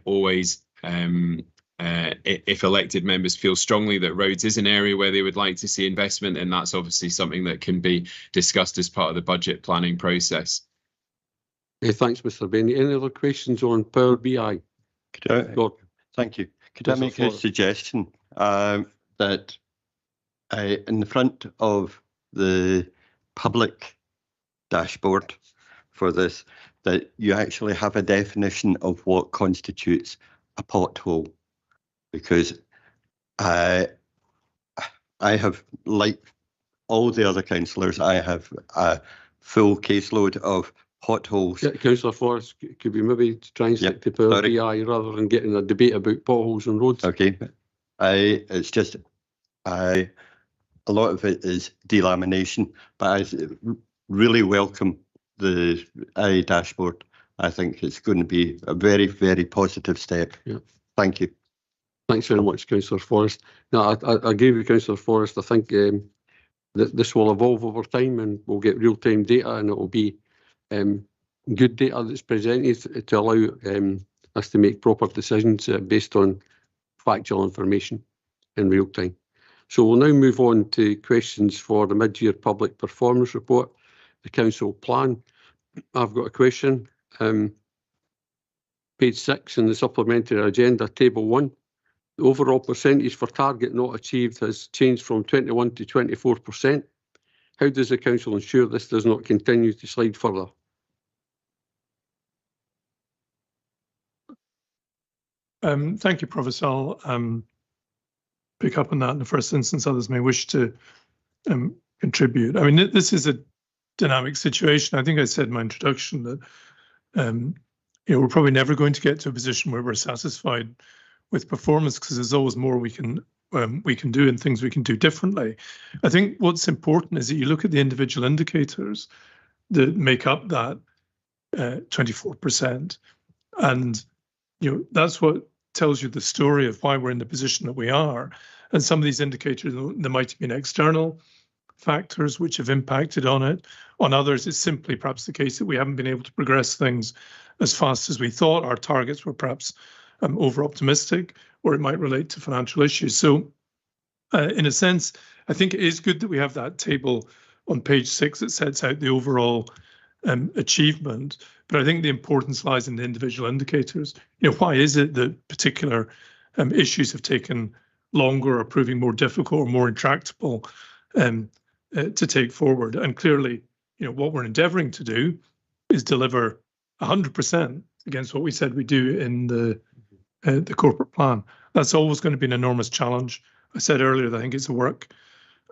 always, if elected members feel strongly that roads is an area where they would like to see investment, then that's obviously something that can be discussed as part of the budget planning process. Thanks, Mr. Benny. Any other questions on Power BI? Thank you. Could I make a suggestion that in the front of the public dashboard for this, that you actually have a definition of what constitutes a pothole? Because I have, like all the other councillors, I have a full caseload of potholes. Yeah, Councillor Forrest, could we maybe try and stick to Power BI rather than getting a debate about potholes on roads? Okay, it's just a lot of it is delamination, but I really welcome the dashboard. I think it's going to be a very, very positive step. Yeah, thank you. Thanks very much, Councillor Forrest. Now, I agree with Councillor Forrest. I think that this will evolve over time, and we'll get real-time data, and it will be good data that's presented to allow us to make proper decisions based on factual information in real time. So we'll now move on to questions for the mid-year public performance report, the council plan. I've got a question. Page 6 in the supplementary agenda, table 1. The overall percentage for target not achieved has changed from 21 to 24%. How does the council ensure this does not continue to slide further? Thank you, Provost. I'll pick up on that in the first instance. Others may wish to contribute. I mean, this is a dynamic situation. I think I said in my introduction that we're probably never going to get to a position where we're satisfied with performance, because there's always more we can do and things we can do differently. I think what's important is that you look at the individual indicators that make up that 24%, and that's what tells you the story of why we're in the position that we are. And some of these indicators, there might have been external factors which have impacted on it. On others, it's simply perhaps the case that we haven't been able to progress things as fast as we thought. Our targets were perhaps over-optimistic, or it might relate to financial issues. So in a sense, I think it is good that we have that table on page 6 that sets out the overall achievement. But I think the importance lies in the individual indicators. Why is it that particular issues have taken longer, or proving more difficult or more intractable to take forward? And clearly, what we're endeavouring to do is deliver 100% against what we said we do in the corporate plan. That's always going to be an enormous challenge. I said earlier that I think it's a work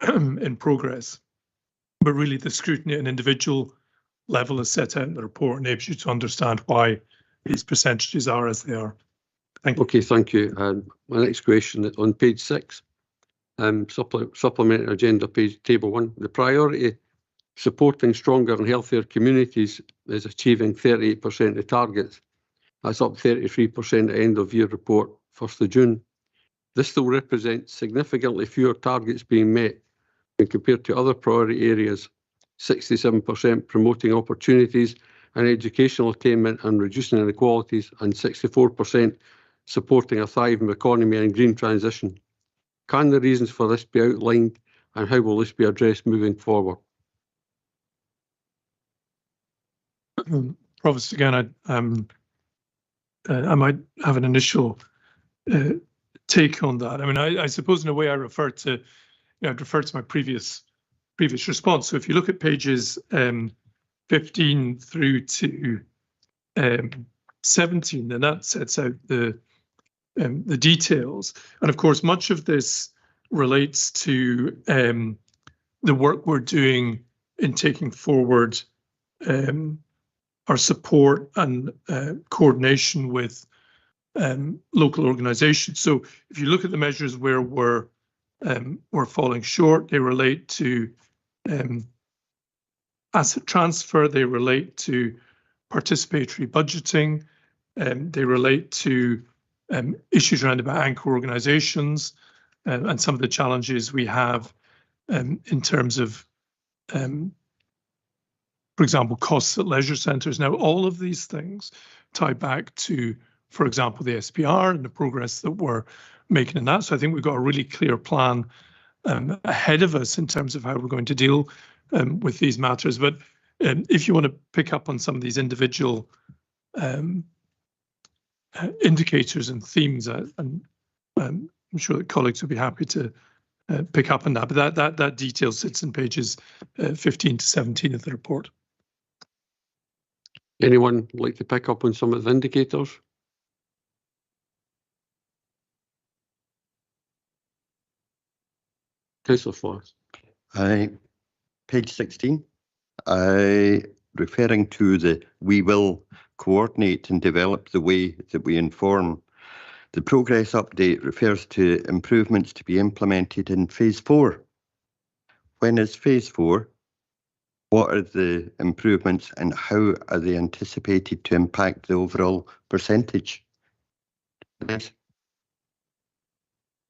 in progress, but really the scrutiny at an individual level is set out in the report, enables you to understand why these percentages are as they are. Thank you. Okay, thank you. My next question on page 6, supplementary agenda page table 1. The priority supporting stronger and healthier communities is achieving 38% of targets. That's up 33% at end of year report, 1st of June. This still represents significantly fewer targets being met when compared to other priority areas. 67% promoting opportunities and educational attainment and reducing inequalities, and 64% supporting a thriving economy and green transition. Can the reasons for this be outlined, and how will this be addressed moving forward? Provost, again, I might have an initial take on that. I mean, I suppose in a way I'd refer to my previous response. So if you look at pages 15 through to 17, then that sets out the details. And of course, much of this relates to the work we're doing in taking forward our support and coordination with local organisations. So if you look at the measures where we're falling short, they relate to asset transfer, they relate to participatory budgeting, they relate to issues around about anchor organisations, and some of the challenges we have in terms of, for example, costs at leisure centres. Now, all of these things tie back to, for example, the SPR and the progress that we're making in that. So I think we've got a really clear plan ahead of us in terms of how we're going to deal with these matters. But if you want to pick up on some of these individual indicators and themes, and I'm sure that colleagues will be happy to pick up on that. But that detail sits in pages 15 to 17 of the report. Anyone like to pick up on some of the indicators? Councillor Forrest. Page 16, referring to the we will coordinate and develop the way that we inform. The progress update refers to improvements to be implemented in phase 4. When is phase 4? What are the improvements and how are they anticipated to impact the overall percentage? Yes.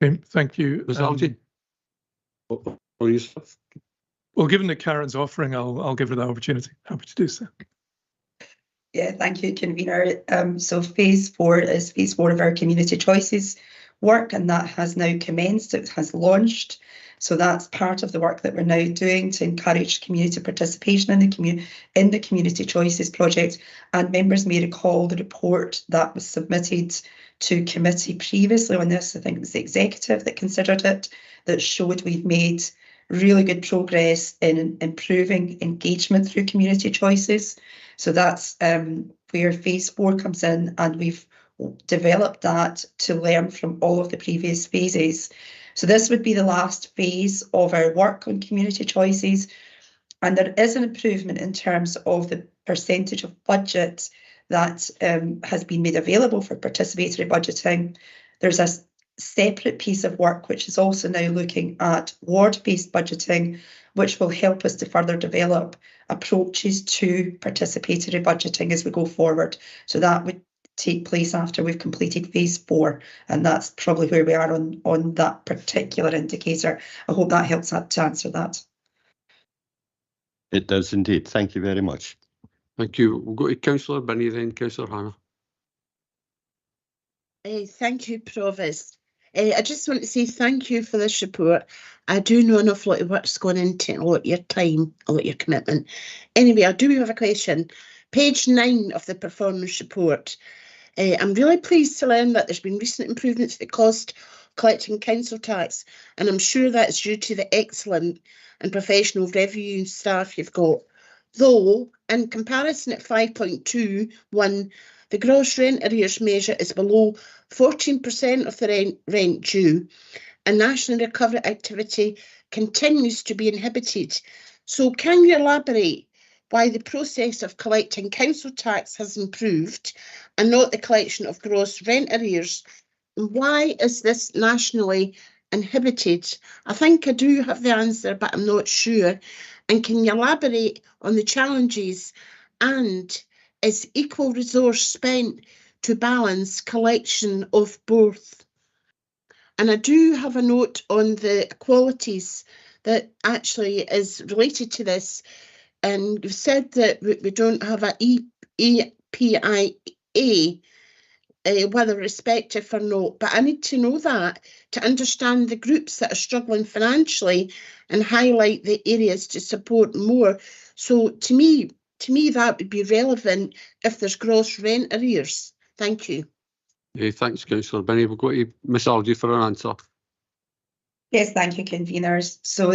Okay, thank you. Ms. Algie? Well, given that Karen's offering, I'll give her that opportunity. Happy to do so. Yeah, thank you, convener. So phase 4 is phase 4 of our community choices, work, and that has now commenced. It has launched. So that's part of the work that we're now doing to encourage community participation in the Community Choices project. And members may recall the report that was submitted to committee previously on this. I think it was the executive that considered it, that showed we've made really good progress in improving engagement through Community Choices. So that's where phase 4 comes in, and we've developed that to learn from all of the previous phases. So this would be the last phase of our work on Community Choices, and there is an improvement in terms of the percentage of budget that has been made available for participatory budgeting. There's a separate piece of work which is also now looking at ward-based budgeting, which will help us to further develop approaches to participatory budgeting as we go forward. So that would take place after we've completed phase 4, and that's probably where we are on that particular indicator. I hope that helps to answer that. It does indeed. Thank you very much. Thank you. We'll go to Councillor Binney, then Councillor Hannah. Thank you, Provost. I just want to say thank you for this report. I do know an awful lot of work's gone into it, a lot of your time, a lot of your commitment. Anyway, I do have a question. Page 9 of the performance report. I'm really pleased to learn that there's been recent improvements to the cost of collecting council tax, and I'm sure that's due to the excellent and professional revenue staff you've got. Though, in comparison at 5.21, the gross rent arrears measure is below 14% of the rent due, and national recovery activity continues to be inhibited. So can you elaborate why the process of collecting council tax has improved and not the collection of gross rent arrears? And why is this nationally inhibited? I think I do have the answer, but I'm not sure. And can you elaborate on the challenges, and is equal resource spent to balance collection of both? And I do have a note on the qualities that actually is related to this. And you've said that we don't have an EPIA, whether respective or not, but I need to know that to understand the groups that are struggling financially and highlight the areas to support more. So to me that would be relevant if there's gross rent arrears. Thank you. Thanks, Councillor Binney. We'll go to Ms Algie for an answer. Yes, thank you, conveners. So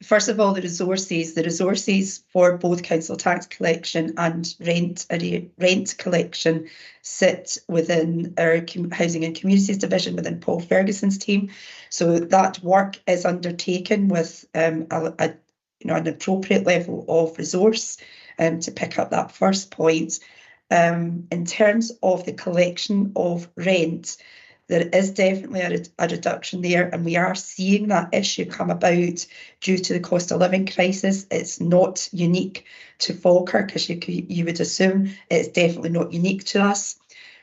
first of all, the resources for both council tax collection and rent collection sit within our Housing and Communities Division within Paul Ferguson's team. So that work is undertaken with an appropriate level of resource to pick up that first point. In terms of the collection of rent, there is definitely a reduction there, and we are seeing that issue come about due to the cost of living crisis. It's not unique to Falkirk, as you would assume. It's definitely not unique to us.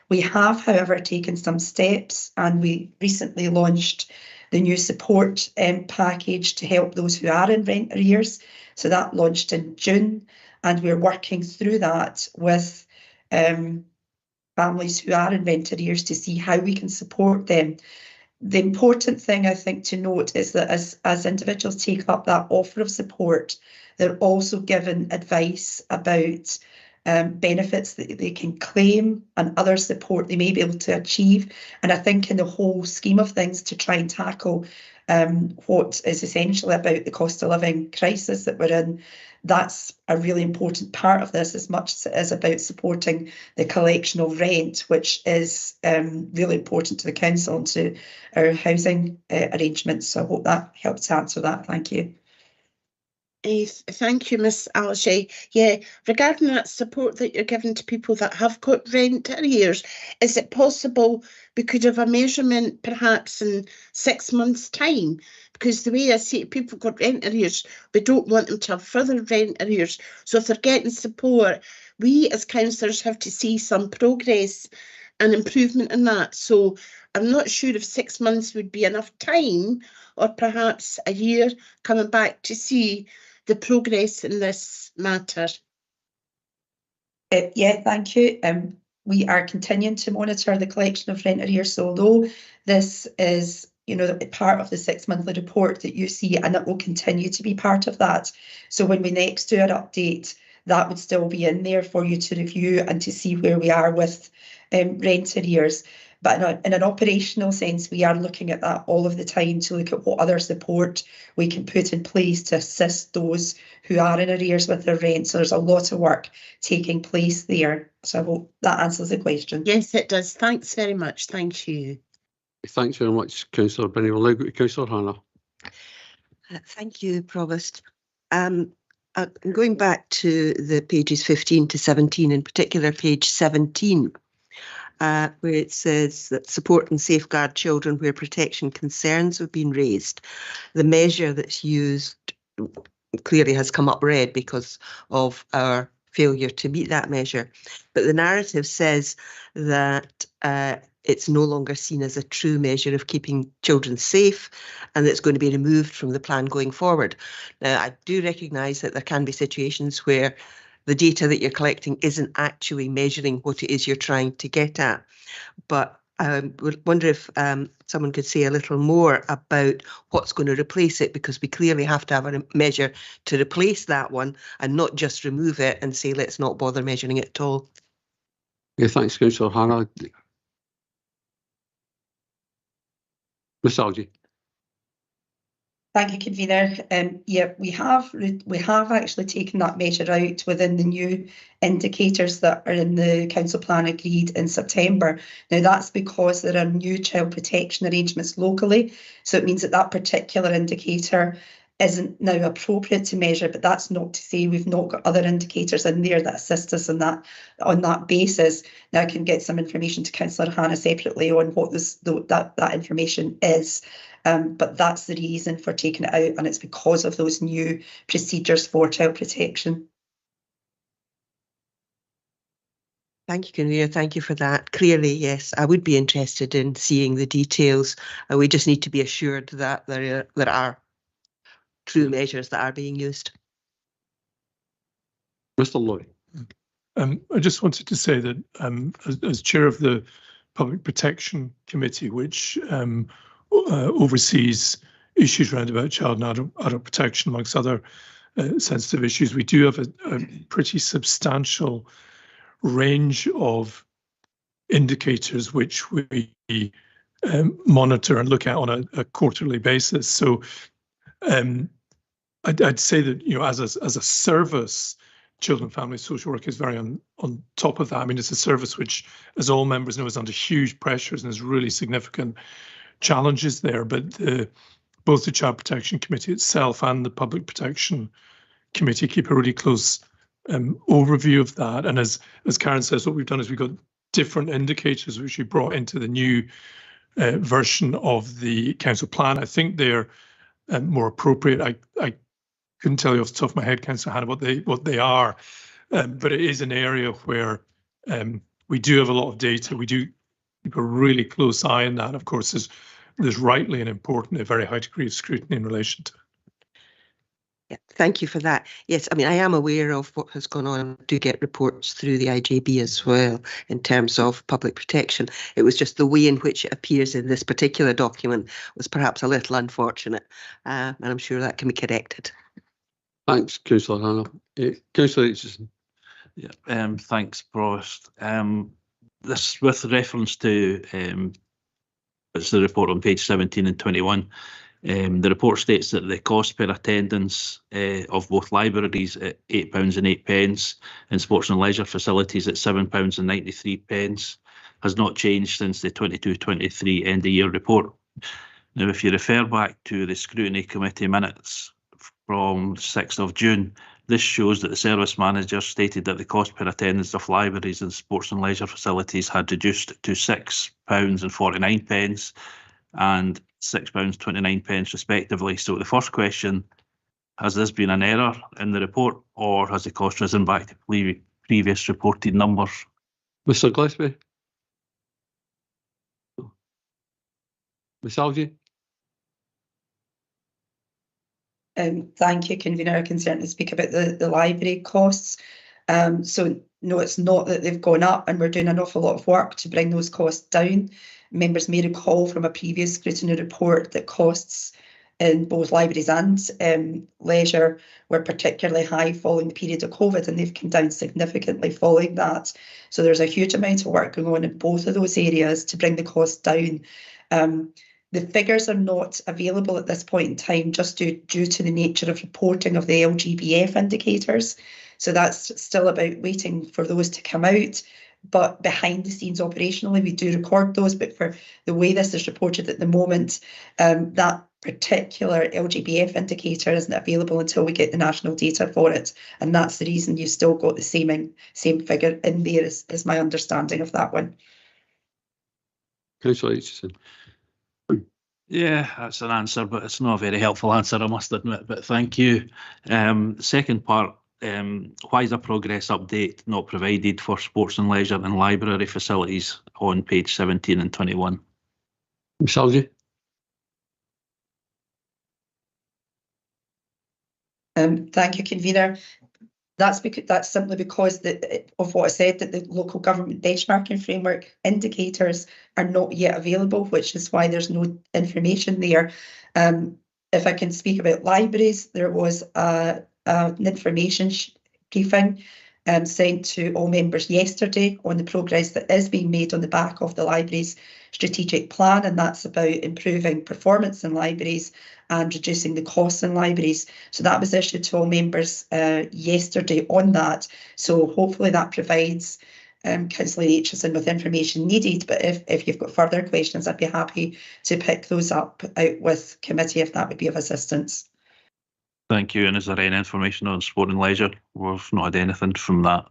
We have, however, taken some steps, and we recently launched the new support package to help those who are in rent arrears. So that launched in June, and we're working through that with families who are in rent arrears to see how we can support them. The important thing, I think, to note is that as individuals take up that offer of support, they're also given advice about benefits that they can claim and other support they may be able to achieve. And I think in the whole scheme of things, to try and tackle what is essentially about the cost of living crisis that we're in, that's a really important part of this, as much as it is about supporting the collection of rent, which is really important to the council and to our housing arrangements. So I hope that helps answer that. Thank you. Thank you, Ms Algie. Yeah, regarding that support that you're giving to people that have got rent arrears, is it possible we could have a measurement perhaps in 6 months' time? Because the way I see it, people got rent arrears, we don't want them to have further rent arrears. So if they're getting support, we as councillors have to see some progress and improvement in that. So I'm not sure if 6 months would be enough time, or perhaps a year, coming back to see the progress in this matter. Yeah, thank you. we are continuing to monitor the collection of rent arrears. So although this is, you know, part of the 6 monthly report that you see, and it will continue to be part of that. So when we next do an update, that would still be in there for you to review and to see where we are with rent arrears. But in an operational sense, we are looking at that all of the time to look at what other support we can put in place to assist those who are in arrears with their rent. So there's a lot of work taking place there. So I hope that answers the question. Yes, it does. Thanks very much. Thank you. Thanks very much, Councillor Binney. We'll now go to Councillor Hannah. Thank you, Provost. Going back to the pages 15 to 17, in particular page 17, where it says that support and safeguard children where protection concerns have been raised. The measure that's used clearly has come up red because of our failure to meet that measure. But the narrative says that it's no longer seen as a true measure of keeping children safe, and it's going to be removed from the plan going forward. Now, I do recognise that there can be situations where the data that you're collecting isn't actually measuring what it is you're trying to get at. But I would wonder if someone could say a little more about what's going to replace it, because we clearly have to have a measure to replace that one and not just remove it and say, let's not bother measuring it at all. Yeah, thanks, Councillor Hannah. Ms Algie. Thank you, convener. Yeah, we have actually taken that measure out within the new indicators that are in the council plan agreed in September. Now that's because there are new child protection arrangements locally, so it means that that particular indicator isn't now appropriate to measure, but that's not to say we've not got other indicators in there that assist us in that, on that basis. Now I can get some information to Councillor Hannah separately on what that information is, but that's the reason for taking it out, and it's because of those new procedures for child protection. Thank you, Convener. Thank you for that. Clearly, yes, I would be interested in seeing the details. We just need to be assured that there are true measures that are being used. Mr. Lloyd. I just wanted to say that as chair of the Public Protection Committee, which oversees issues around about child and adult protection, amongst other sensitive issues, we do have a pretty substantial range of indicators which we monitor and look at on a quarterly basis. So I'd say that, you know, as a service, Children and Family Social Work is very on top of that. I mean, it's a service which, as all members know, is under huge pressures and has really significant challenges there. But both the Child Protection Committee itself and the Public Protection Committee keep a really close overview of that. And as Karen says, what we've done is we've got different indicators which we brought into the new version of the council plan. I think they're more appropriate. I couldn't tell you off the top of my head, Councillor Hannah, what they are, but it is an area where we do have a lot of data. We do keep a really close eye on that. Of course, there's rightly and important a very high degree of scrutiny in relation to it. Yeah, thank you for that. Yes, I mean, I am aware of what has gone on. I do get reports through the IJB as well in terms of public protection. It was just the way in which it appears in this particular document was perhaps a little unfortunate, and I'm sure that can be corrected. Thanks, Councillor Hannah. Councillor Aitchison. Yeah, thanks, Provost. This, with reference to it's the report on page 17 and 21. The report states that the cost per attendance of both libraries at £8 and 8p and sports and leisure facilities at £7 and 93p has not changed since the 22-23 end of year report. Now, if you refer back to the Scrutiny Committee minutes from 6th of June, this shows that the service manager stated that the cost per attendance of libraries and sports and leisure facilities had reduced to £6 and 49p and £6.29 respectively. So the first question, has this been an error in the report, or has the cost risen back to previous reported numbers? Mr. Gillespie. Ms. Algie. Thank you, Convener. I can certainly speak about the library costs. So no, it's not that they've gone up, and we're doing an awful lot of work to bring those costs down. Members may recall from a previous scrutiny report that costs in both libraries and leisure were particularly high following the period of COVID, and they've come down significantly following that. So there's a huge amount of work going on in both of those areas to bring the costs down. The figures are not available at this point in time just due to the nature of reporting of the LGBF indicators. So that's still about waiting for those to come out. But behind the scenes operationally, we do record those. But for the way this is reported at the moment, that particular LGBF indicator isn't available until we get the national data for it. And that's the reason you've still got the same figure in there, is my understanding of that one. Councillor Aitchison. Yeah, that's an answer, but it's not a very helpful answer, I must admit, but thank you. Second part, why is a progress update not provided for sports and leisure and library facilities on page 17 and 21? Ms Algie. Thank you, Convener. That's simply because of what I said, that the local government benchmarking framework indicators are not yet available, which is why there's no information there. If I can speak about libraries, there was an information briefing sent to all members yesterday on the progress that is being made on the back of the library's strategic plan, and that's about improving performance in libraries and reducing the costs in libraries. So that was issued to all members yesterday on that. So hopefully that provides Councillor Aitchison with information needed, but if you've got further questions, I'd be happy to pick those up out with committee if that would be of assistance. Thank you. And is there any information on sport and leisure? We've not had anything from that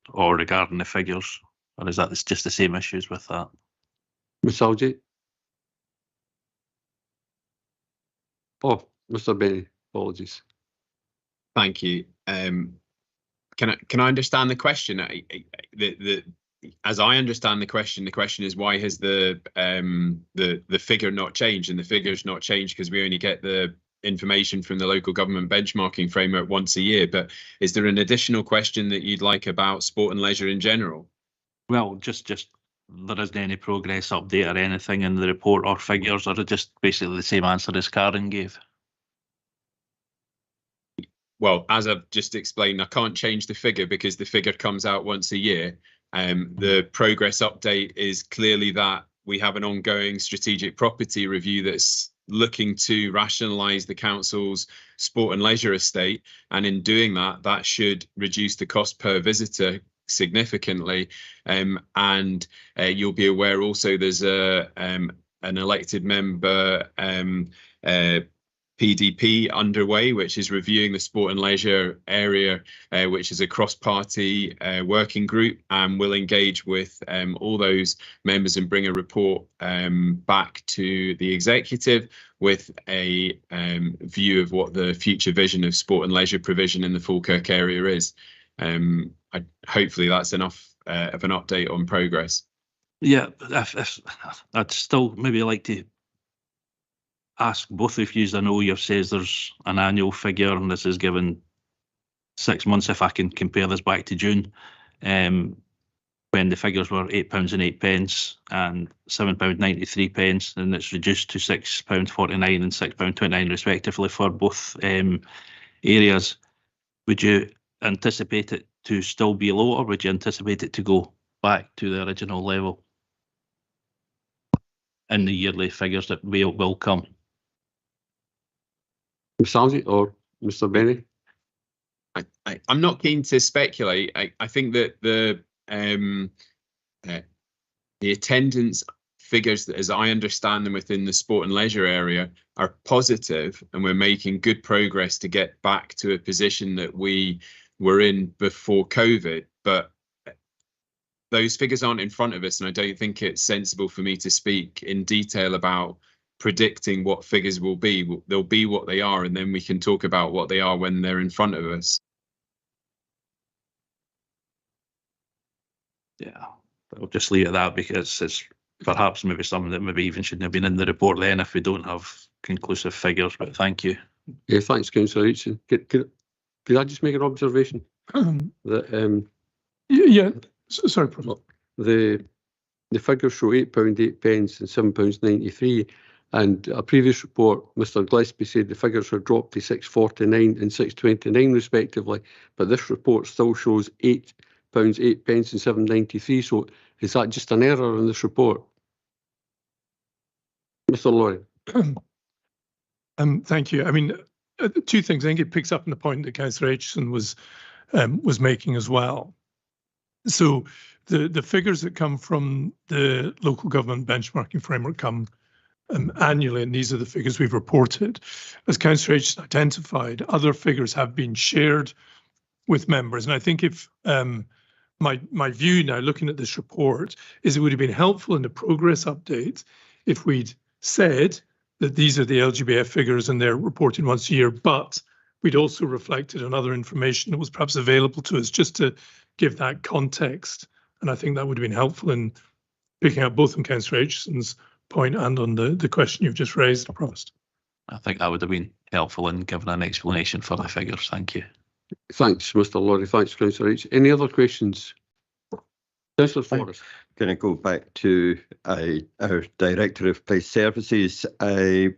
or regarding the figures, or is that just the same issues with that? Ms Algie. Oh, Mr Benny, apologies. Thank you. Can I understand the question? As I understand the question is why has the figure not changed? And the figure's not changed because we only get the information from the local government benchmarking framework once a year. But is there an additional question that you'd like about sport and leisure in general? Well, just there isn't any progress update or anything in the report or figures, or just basically the same answer as Karen gave? Well, as I've just explained, I can't change the figure because the figure comes out once a year. The progress update is clearly that we have an ongoing strategic property review that's looking to rationalise the council's sport and leisure estate, and in doing that, that should reduce the cost per visitor significantly. And you'll be aware also there's an elected member PDP underway, which is reviewing the sport and leisure area, which is a cross-party working group, and will engage with all those members and bring a report back to the executive with a view of what the future vision of sport and leisure provision in the Falkirk area is. Hopefully that's enough of an update on progress. Yeah, I'd still maybe like to ask both of you. I know you says there's an annual figure and this is given 6 months. If I can compare this back to June, when the figures were £8.08 and £7.93, and it's reduced to £6.49 and £6.29 respectively for both areas. Would you anticipate it to still be low, or would you anticipate it to go back to the original level in the yearly figures that will come? Ms Algie or Mr Benny? I'm not keen to speculate. I think that the attendance figures, as I understand them within the sport and leisure area, are positive, and we're making good progress to get back to a position that we were in before COVID. But those figures aren't in front of us, and I don't think it's sensible for me to speak in detail about predicting what figures will be. They'll be what they are, and then we can talk about what they are when they're in front of us. Yeah, I'll just leave it at that, because it's perhaps maybe something that maybe even shouldn't have been in the report then if we don't have conclusive figures. But thank you. Yeah, thanks, Councillor Aitchison. Could I just make an observation that Yeah, sorry, Provost. The figures show £8.08 and £7.93, and a previous report, Mr Gillespie said the figures are dropped to £6.49 and £6.29 respectively, but this report still shows £8.08 and £7.93. So is that just an error in this report? Mr Lawrie. Thank you. I mean, two things. I think it picks up on the point that Councillor Aitchison was making as well. So the figures that come from the local government benchmarking framework come annually, and these are the figures we've reported. As Councillor Aitchison identified, other figures have been shared with members, and I think if my view now, looking at this report, is it would have been helpful in the progress update if we'd said that these are the LGBF figures and they're reported once a year, but we'd also reflected on other information that was perhaps available to us just to give that context. And I think that would have been helpful in picking up both on Councillor Aitchison's point and on the question you've just raised, Provost. I think that would have been helpful in giving an explanation for the figures. Thank you. Thanks, Mr Lawrie. Thanks, Councillor H. Any other questions? Councillor Forrest. Going to go back to our Director of Police Services,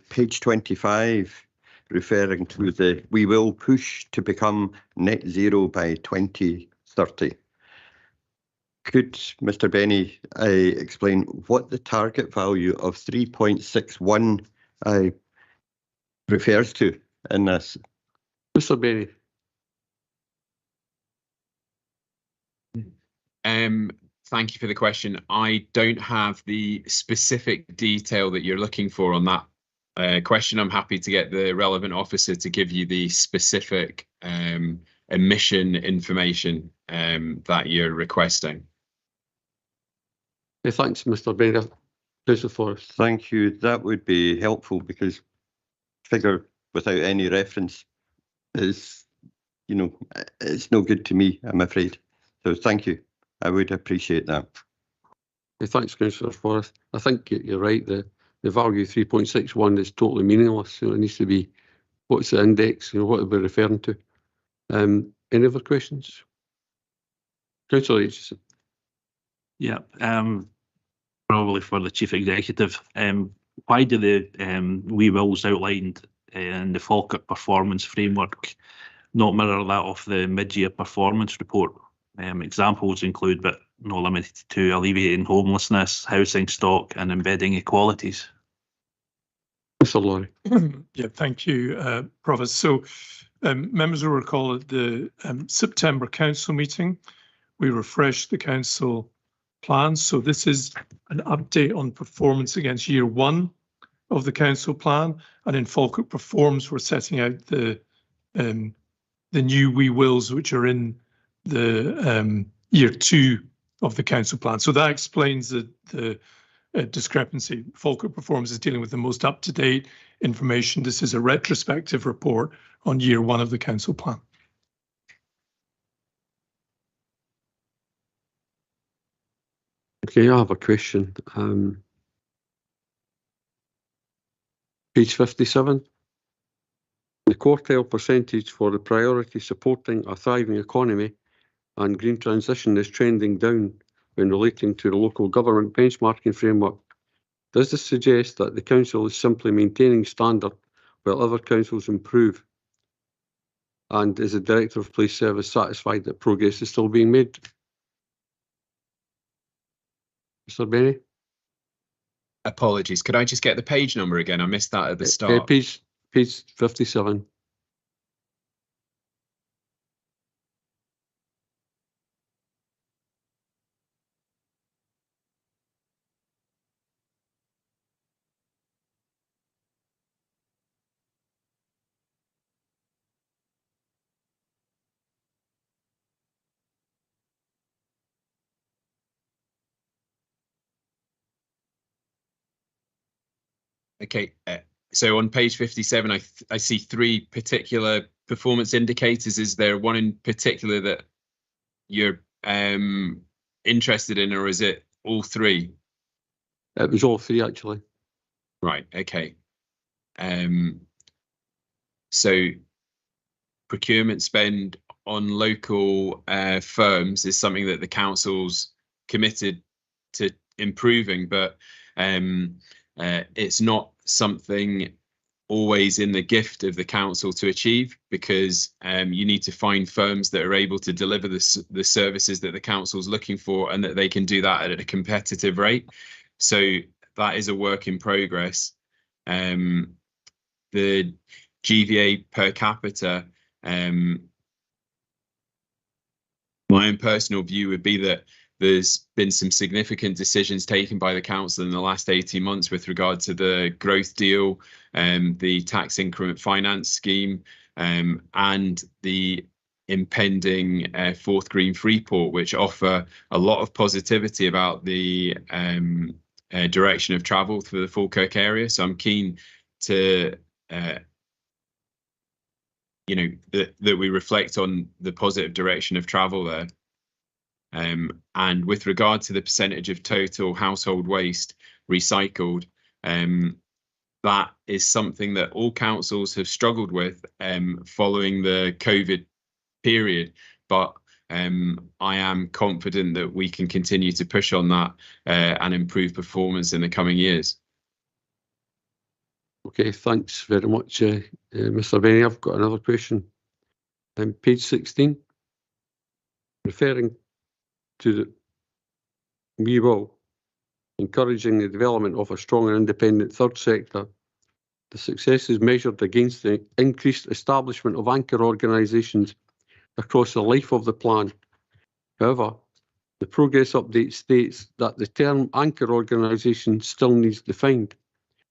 page 25, referring to the "we will push to become net zero by 2030. Could Mr Benny explain what the target value of 3.61 refers to in this? Mr Benny. Thank you for the question. I don't have the specific detail that you're looking for on that question. I'm happy to get the relevant officer to give you the specific emission information that you're requesting. Thanks, Mr Benny. Councillor Forrest. Thank you. That would be helpful, because figure without any reference is, it's no good to me, I'm afraid. So thank you. I would appreciate that. Thanks, Councillor Forrest. I think you're right. The value 3.61 is totally meaningless. So it needs to be, what's the index? What are we referring to? Any other questions? Councillor Aitchison. Yeah, probably for the Chief Executive. Why do the we wills outlined in the Falkirk performance framework not mirror that of the mid-year performance report? Examples include, but not limited to, alleviating homelessness, housing stock, and embedding equalities. Mr Lawrie. Yeah, thank you, Provost. So members will recall at the September council meeting, we refreshed the council plan. So this is an update on performance against year one of the council plan. And in Falkirk Performs, we're setting out the new we wills, which are in the year two of the council plan. So that explains the discrepancy. Falkirk Performs is dealing with the most up-to-date information. This is a retrospective report on year one of the council plan. Okay, I have a question. Page 57. The quartile percentage for the priority supporting a thriving economy and green transition is trending down when relating to the local government benchmarking framework. Does this suggest that the council is simply maintaining standard while other councils improve? And is the Director of Police Service satisfied that progress is still being made? Mr Benny? Apologies, could I just get the page number again? I missed that at the start. Page 57. Okay, so on page 57, I see three particular performance indicators. Is there one in particular that you're interested in, or is it all three? It was all three, actually. Right, okay. So procurement spend on local firms is something that the council's committed to improving, but it's not something always in the gift of the council to achieve, because you need to find firms that are able to deliver the services that the council's looking for, and that they can do that at a competitive rate. So that is a work in progress. The GVA per capita, my own personal view would be that there's been some significant decisions taken by the council in the last 18 months with regard to the growth deal, the tax increment finance scheme, and the impending fourth Green Freeport, which offer a lot of positivity about the direction of travel for the Falkirk area. So I'm keen to that we reflect on the positive direction of travel there. And with regard to the percentage of total household waste recycled, that is something that all councils have struggled with following the COVID period. But I am confident that we can continue to push on that and improve performance in the coming years. Okay, thanks very much, Mr. Benny. I've got another question. Page 16, referring to the we will encouraging the development of a strong and independent third sector. The success is measured against the increased establishment of anchor organisations across the life of the plan. However, the progress update states that the term anchor organisation still needs defined.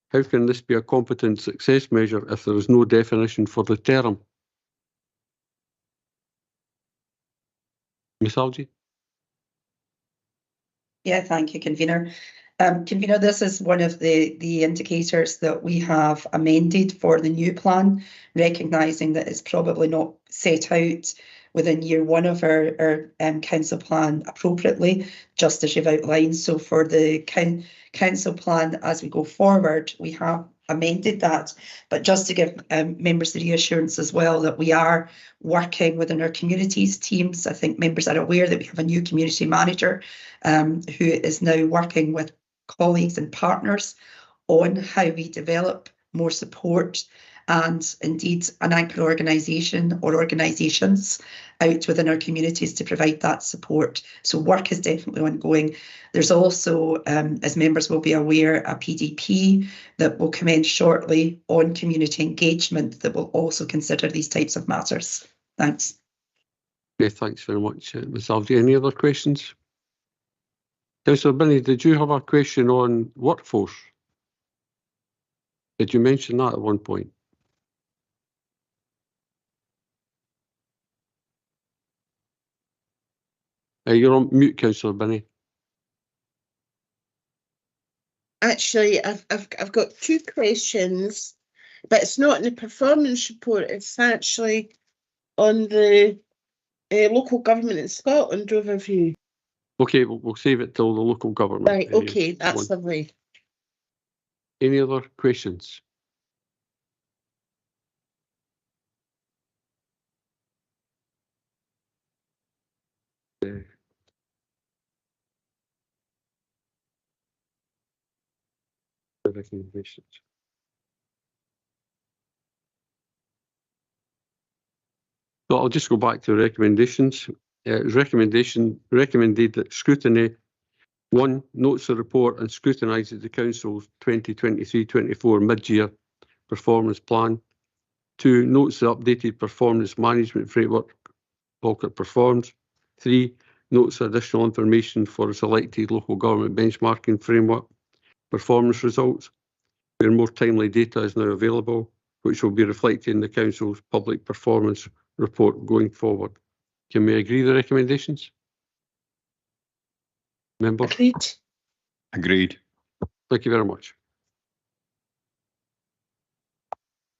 How can this be a competent success measure if there is no definition for the term? Ms. Algie? Yeah, thank you, Convener. Convener, this is one of the indicators that we have amended for the new plan, recognising that it's probably not set out within year one of our council plan appropriately, just as you've outlined. So for the council plan as we go forward, we have amended that. But just to give members the reassurance as well that we are working within our communities teams. I think members are aware that we have a new community manager who is now working with colleagues and partners on how we develop more support and indeed an anchor organisation or organisations out within our communities to provide that support. So work is definitely ongoing. There's also, as members will be aware, a PDP that will commence shortly on community engagement that will also consider these types of matters. Thanks. Okay, thanks very much, Ms. Algie. Any other questions? Councillor Binney, did you have a question on workforce? Did you mention that at one point? You're on mute, Councillor Binney. Actually, I've got two questions, but it's not in the performance report. It's actually on the local government in Scotland overview. Okay, we'll save it till the local government. Right, okay, that's lovely. Any other questions? Recommendations. So I'll just go back to recommendations. It was recommended that Scrutiny 1 notes the report and scrutinises the Council's 2023-24 mid-year performance plan. 2 notes the updated performance management framework Falkirk performs. 3 notes additional information for the selected local government benchmarking framework performance results, where more timely data is now available, which will be reflected in the Council's public performance report going forward. Can we agree the recommendations? Member? Agreed. Agreed. Thank you very much.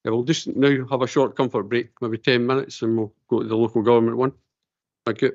We'll just now have a short comfort break, maybe 10 minutes, and we'll go to the local government one. Thank you.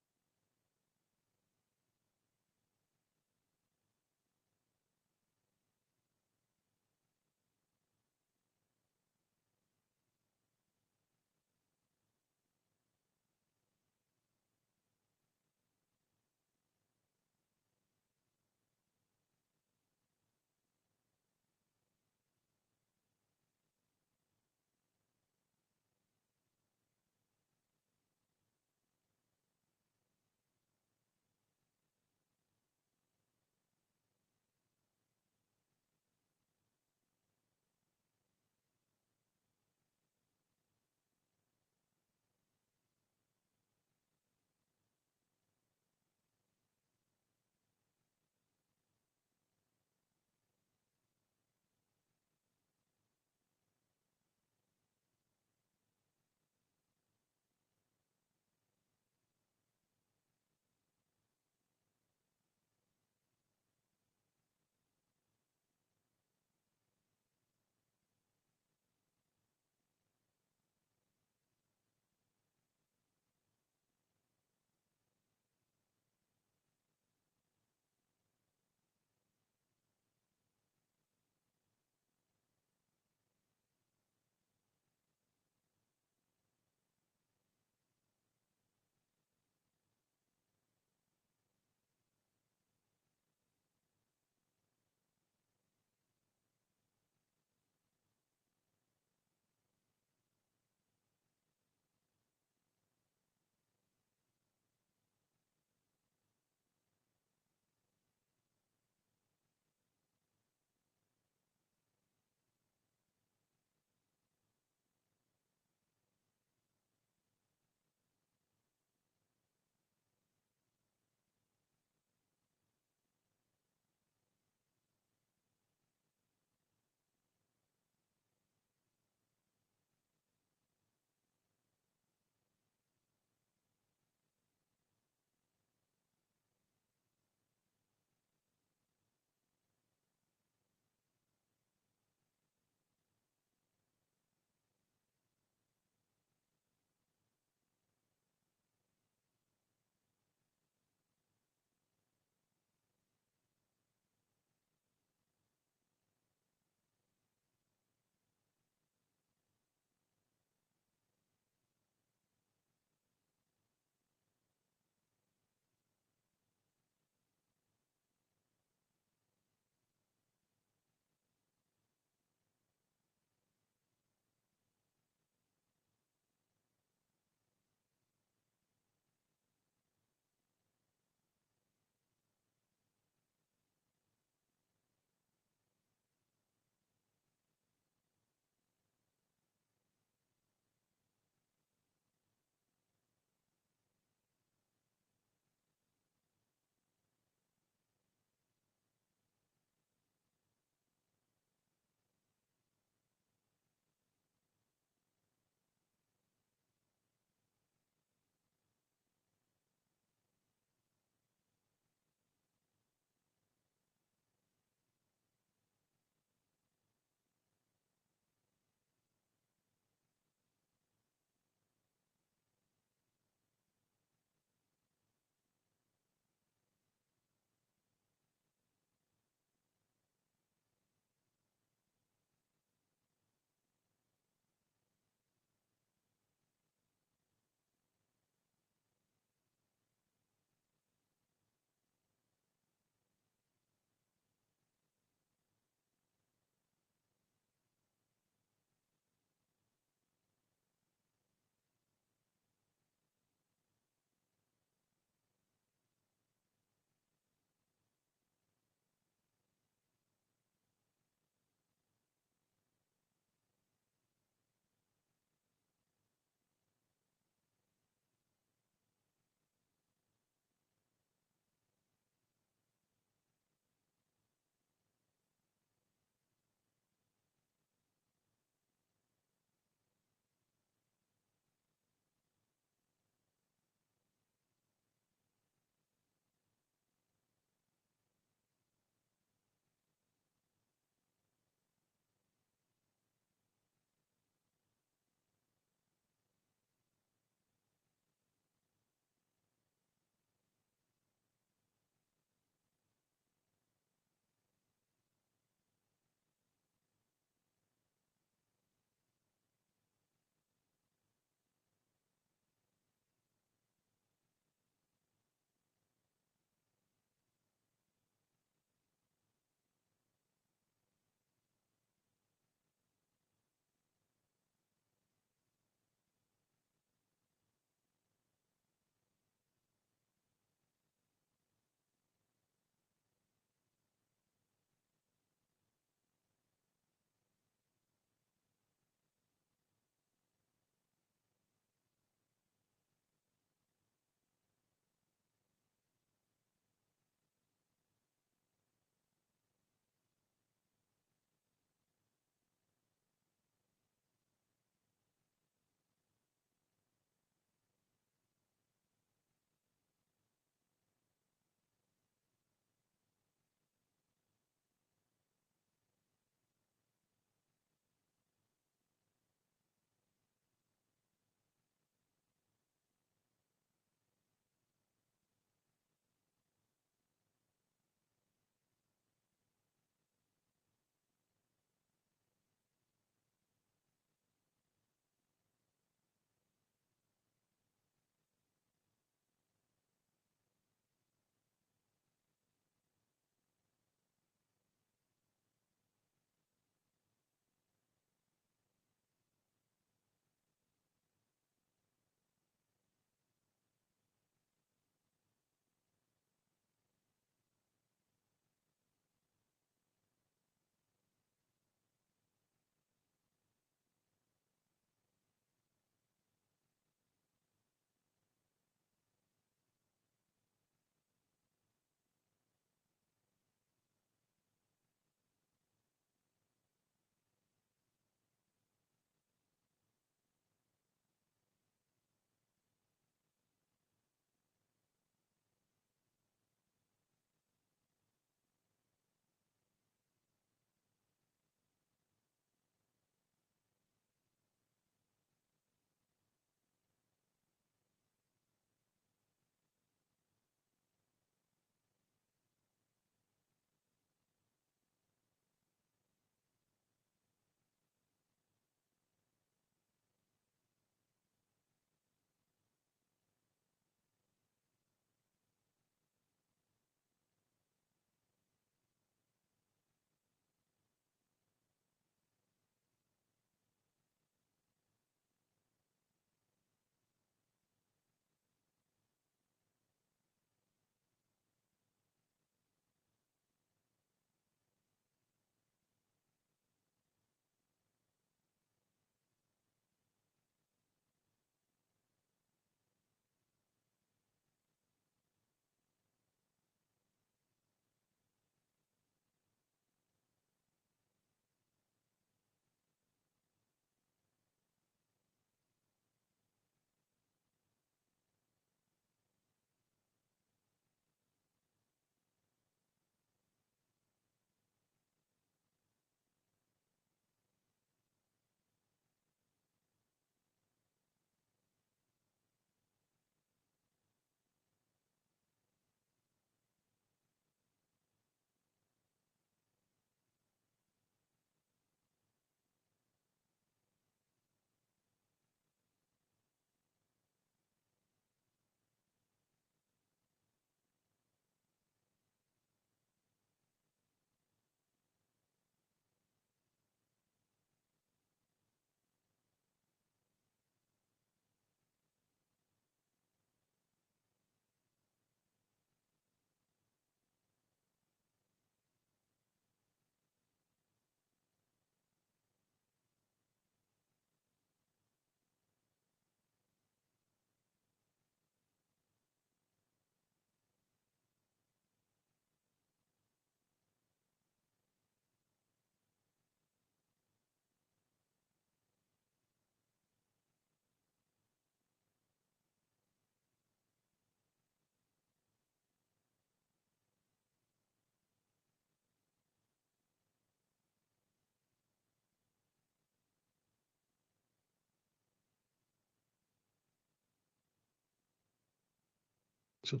So.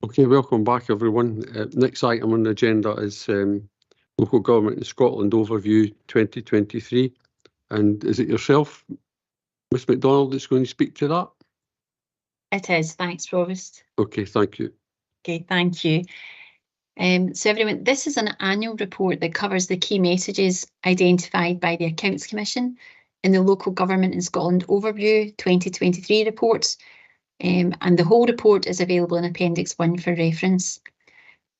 Okay, welcome back everyone. Next item on the agenda is Local Government in Scotland Overview 2023. And is it yourself, Ms MacDonald, that's going to speak to that? It is, thanks, Provost. Okay, thank you. Okay, thank you. So everyone, this is an annual report that covers the key messages identified by the Accounts Commission in the Local Government in Scotland Overview 2023 reports. And the whole report is available in Appendix 1 for reference.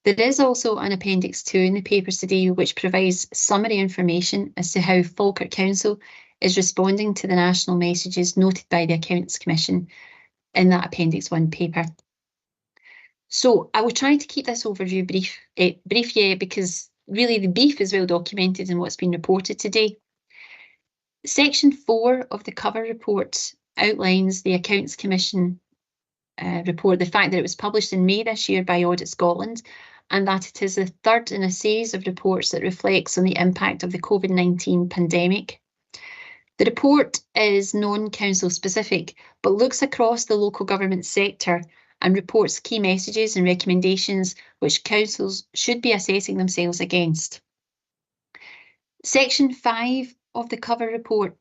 There is also an Appendix 2 in the papers today, which provides summary information as to how Falkirk Council is responding to the national messages noted by the Accounts Commission in that Appendix 1 paper. So I will try to keep this overview brief, because really the brief is well documented in what's been reported today. Section 4 of the cover report outlines the Accounts Commission report, the fact that it was published in May this year by Audit Scotland, and that it is the third in a series of reports that reflects on the impact of the COVID-19 pandemic. The report is non-council specific, but looks across the local government sector and reports key messages and recommendations which councils should be assessing themselves against. Section 5 of the cover report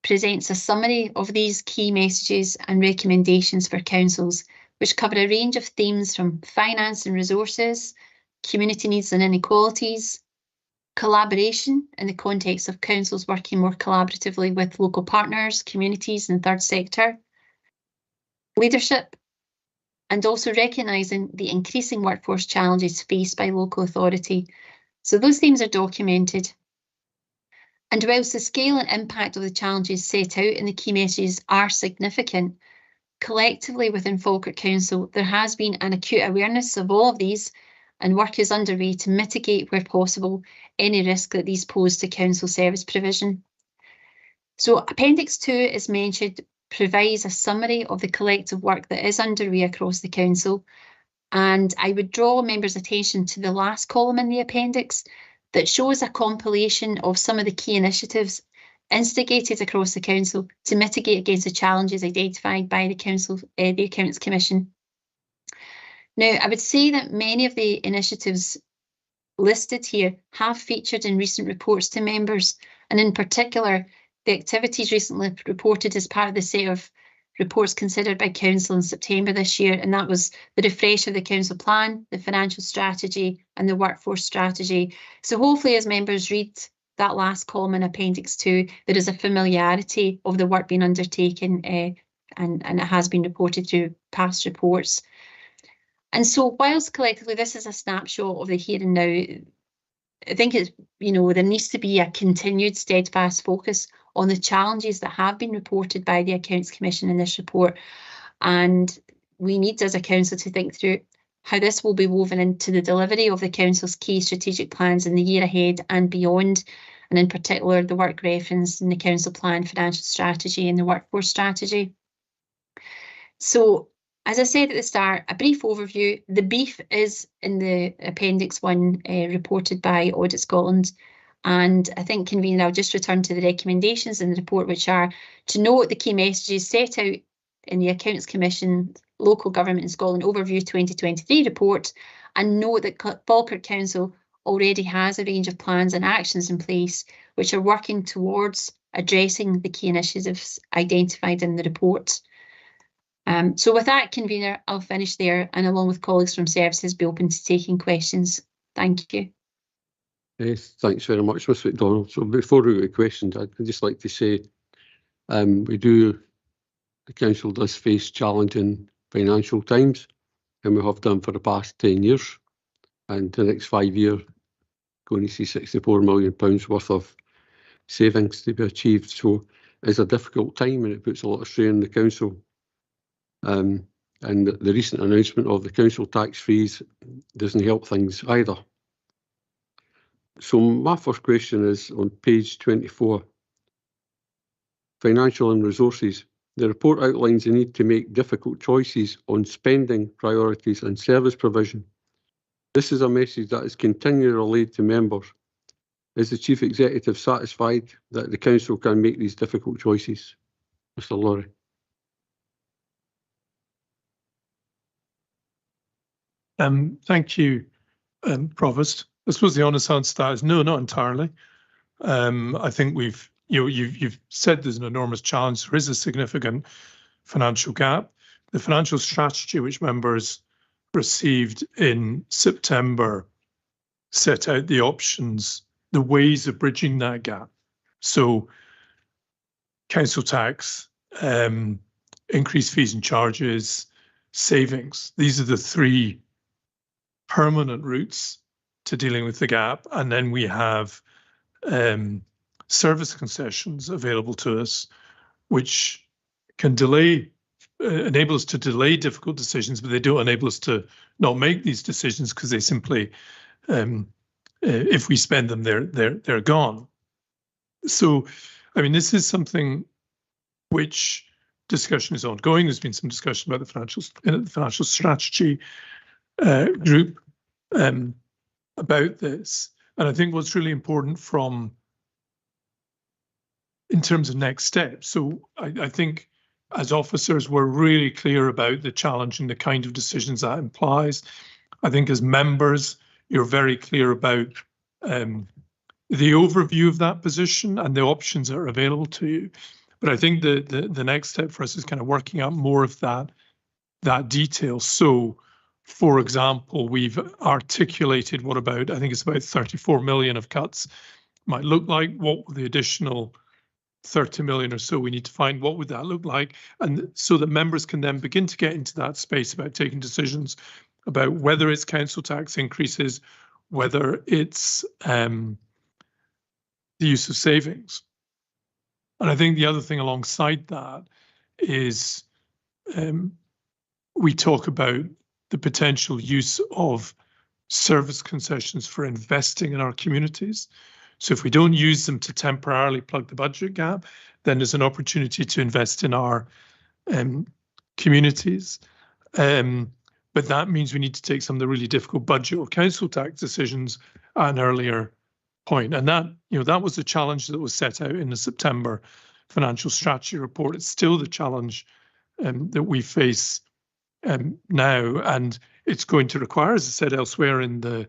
presents a summary of these key messages and recommendations for councils, which cover a range of themes from finance and resources, community needs and inequalities, collaboration in the context of councils working more collaboratively with local partners, communities and third sector, leadership, and also recognising the increasing workforce challenges faced by local authority. So those themes are documented. And whilst the scale and impact of the challenges set out in the key messages are significant, collectively within Falkirk Council, there has been an acute awareness of all of these, and work is underway to mitigate, where possible, any risk that these pose to council service provision. So Appendix 2, as mentioned, provides a summary of the collective work that is underway across the council, and I would draw members' attention to the last column in the appendix that shows a compilation of some of the key initiatives instigated across the council to mitigate against the challenges identified by the council, the Accounts Commission. Now, I would say that many of the initiatives listed here have featured in recent reports to members, and in particular, the activities recently reported as part of the set of reports considered by Council in September this year, and that was the refresh of the Council Plan, the Financial Strategy and the Workforce Strategy. So hopefully as members read that last column in Appendix 2, there is a familiarity of the work being undertaken and it has been reported through past reports. And so whilst collectively this is a snapshot of the here and now, I think it's, there needs to be a continued steadfast focus on the challenges that have been reported by the Accounts Commission in this report. And we need as a council to think through how this will be woven into the delivery of the council's key strategic plans in the year ahead and beyond, and in particular the work referenced in the Council Plan, Financial Strategy and the Workforce Strategy. So, as I said at the start, a brief overview. The brief is in the Appendix 1 reported by Audit Scotland. And I think, Convener, I'll just return to the recommendations in the report, which are to note the key messages set out in the Accounts Commission Local Government in Scotland Overview 2023 report, and note that Falkirk Council already has a range of plans and actions in place which are working towards addressing the key initiatives identified in the report. So with that, Convener, I'll finish there, and along with colleagues from services, be open to taking questions. Thank you. Yes, thanks very much, Ms MacDonald. So before we go to questions, I'd just like to say the council does face challenging financial times, and we have done for the past 10 years. And the next 5 years, going to see £64 million worth of savings to be achieved. So it's a difficult time, and it puts a lot of strain on the council. And the recent announcement of the council tax freeze doesn't help things either. So my first question is on page 24, financial and resources. The report outlines the need to make difficult choices on spending priorities and service provision. This is a message that is continually relayed to members. Is the Chief Executive satisfied that the Council can make these difficult choices? Mr Lorry. Thank you, Provost. I suppose the honest answer to that is no, not entirely. I think you've said there's an enormous challenge. There is a significant financial gap. The financial strategy which members received in September set out the options, the ways of bridging that gap. So council tax, increased fees and charges, savings. These are the three permanent routes to dealing with the gap. And then we have service concessions available to us, which can enable us to delay difficult decisions, but they don't enable us to not make these decisions because they simply, if we spend them, they're gone. So, I mean, this is something which discussion is ongoing. There's been some discussion about the financial strategy group about this, and I think what's really important in terms of next steps. So, I think as officers, we're really clear about the challenge and the kind of decisions that implies. I think as members, you're very clear about the overview of that position and the options that are available to you. But I think the next step for us is kind of working out more of that detail. So, for example, we've articulated I think it's about 34 million of cuts might look like. What will the additional 30 million or so we need to find? What would that look like? And so that members can then begin to get into that space about taking decisions about whether it's council tax increases, whether it's the use of savings. And I think the other thing alongside that is we talk about the potential use of service concessions for investing in our communities. So if we don't use them to temporarily plug the budget gap, then there's an opportunity to invest in our communities. But that means we need to take some of the really difficult budget or council tax decisions at an earlier point. And that was the challenge that was set out in the September financial strategy report. It's still the challenge that we face now, and it's going to require, as I said elsewhere in the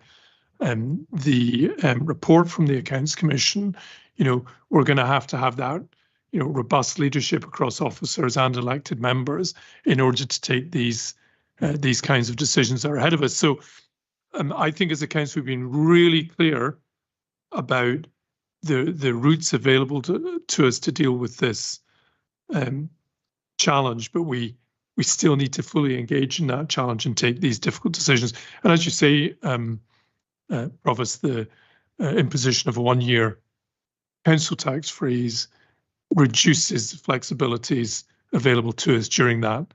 report from the Accounts Commission, we're going to have that, robust leadership across officers and elected members in order to take these kinds of decisions that are ahead of us. So I think as a council, we've been really clear about the routes available to us to deal with this challenge, but we still need to fully engage in that challenge and take these difficult decisions. And as you say, Provost, the imposition of a 1-year council tax freeze reduces the flexibilities available to us during that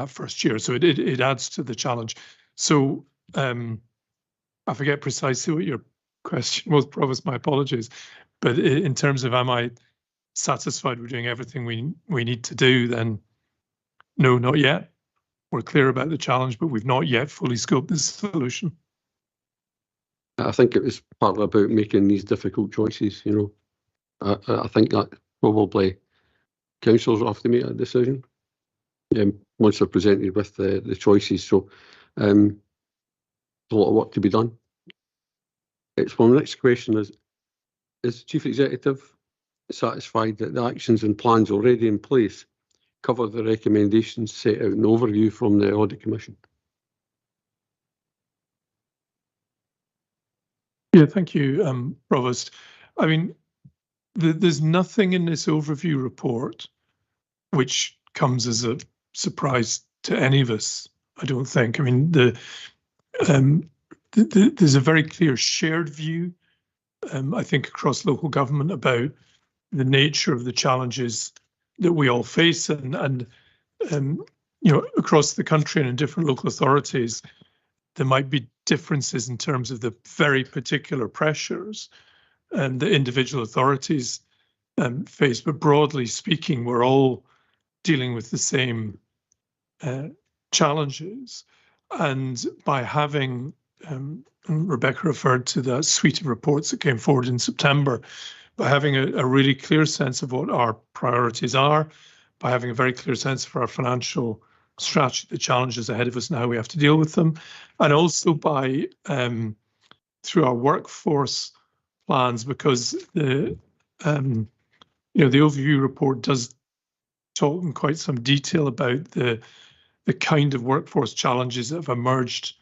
first year. So it adds to the challenge. So I forget precisely what your question was, Provost, my apologies. But in terms of am I satisfied we're doing everything we need to do, then no, not yet. We're clear about the challenge, but we've not yet fully scoped the solution. I think it was partly about making these difficult choices, I think that probably councils will have to make a decision once they're presented with the choices. So there's a lot of work to be done. My next question is the Chief Executive satisfied that the actions and plans already in place cover the recommendations set out in the overview from the Audit Commission? Yeah, thank you, Provost. I mean, there's nothing in this overview report which comes as a surprise to any of us, I don't think. I mean, there's a very clear shared view, I think, across local government about the nature of the challenges that we all face, and across the country and in different local authorities, there might be differences in terms of the very particular pressures that individual authorities face. But broadly speaking, we're all dealing with the same challenges. And by having and Rebecca referred to that suite of reports that came forward in September, by having a really clear sense of what our priorities are, by having a very clear sense of our financial strategy, the challenges ahead of us and how we have to deal with them, and also by through our workforce plans, because the the overview report does talk in quite some detail about the kind of workforce challenges that have emerged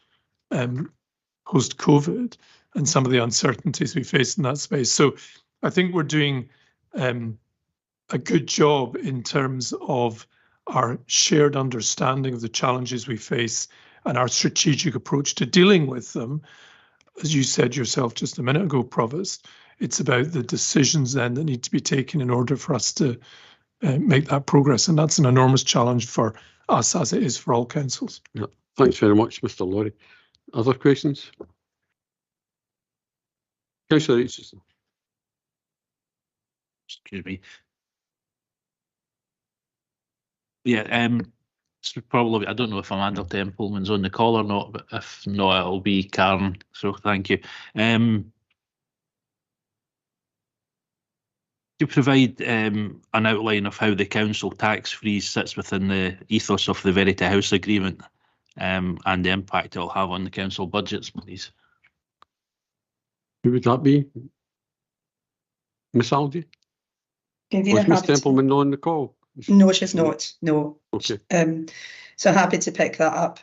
post-COVID and some of the uncertainties we face in that space. So I think we're doing a good job in terms of our shared understanding of the challenges we face and our strategic approach to dealing with them. As you said yourself just a minute ago, Provost, it's about the decisions then that need to be taken in order for us to make that progress. And that's an enormous challenge for us, as it is for all councils. Yeah. Thanks very much, Mr. Laurie. Other questions? Councillor Richardson. Excuse me. Yeah, it's probably, I don't know if Amanda Templeman's on the call or not, but if not, it'll be Karen. So thank you. To provide an outline of how the council tax freeze sits within the ethos of the Verity House agreement and the impact it will have on the council budgets, please. Who would that be? Miss Algie? Was Miss Templeman on the call? No, she's not. No. Okay. So happy to pick that up.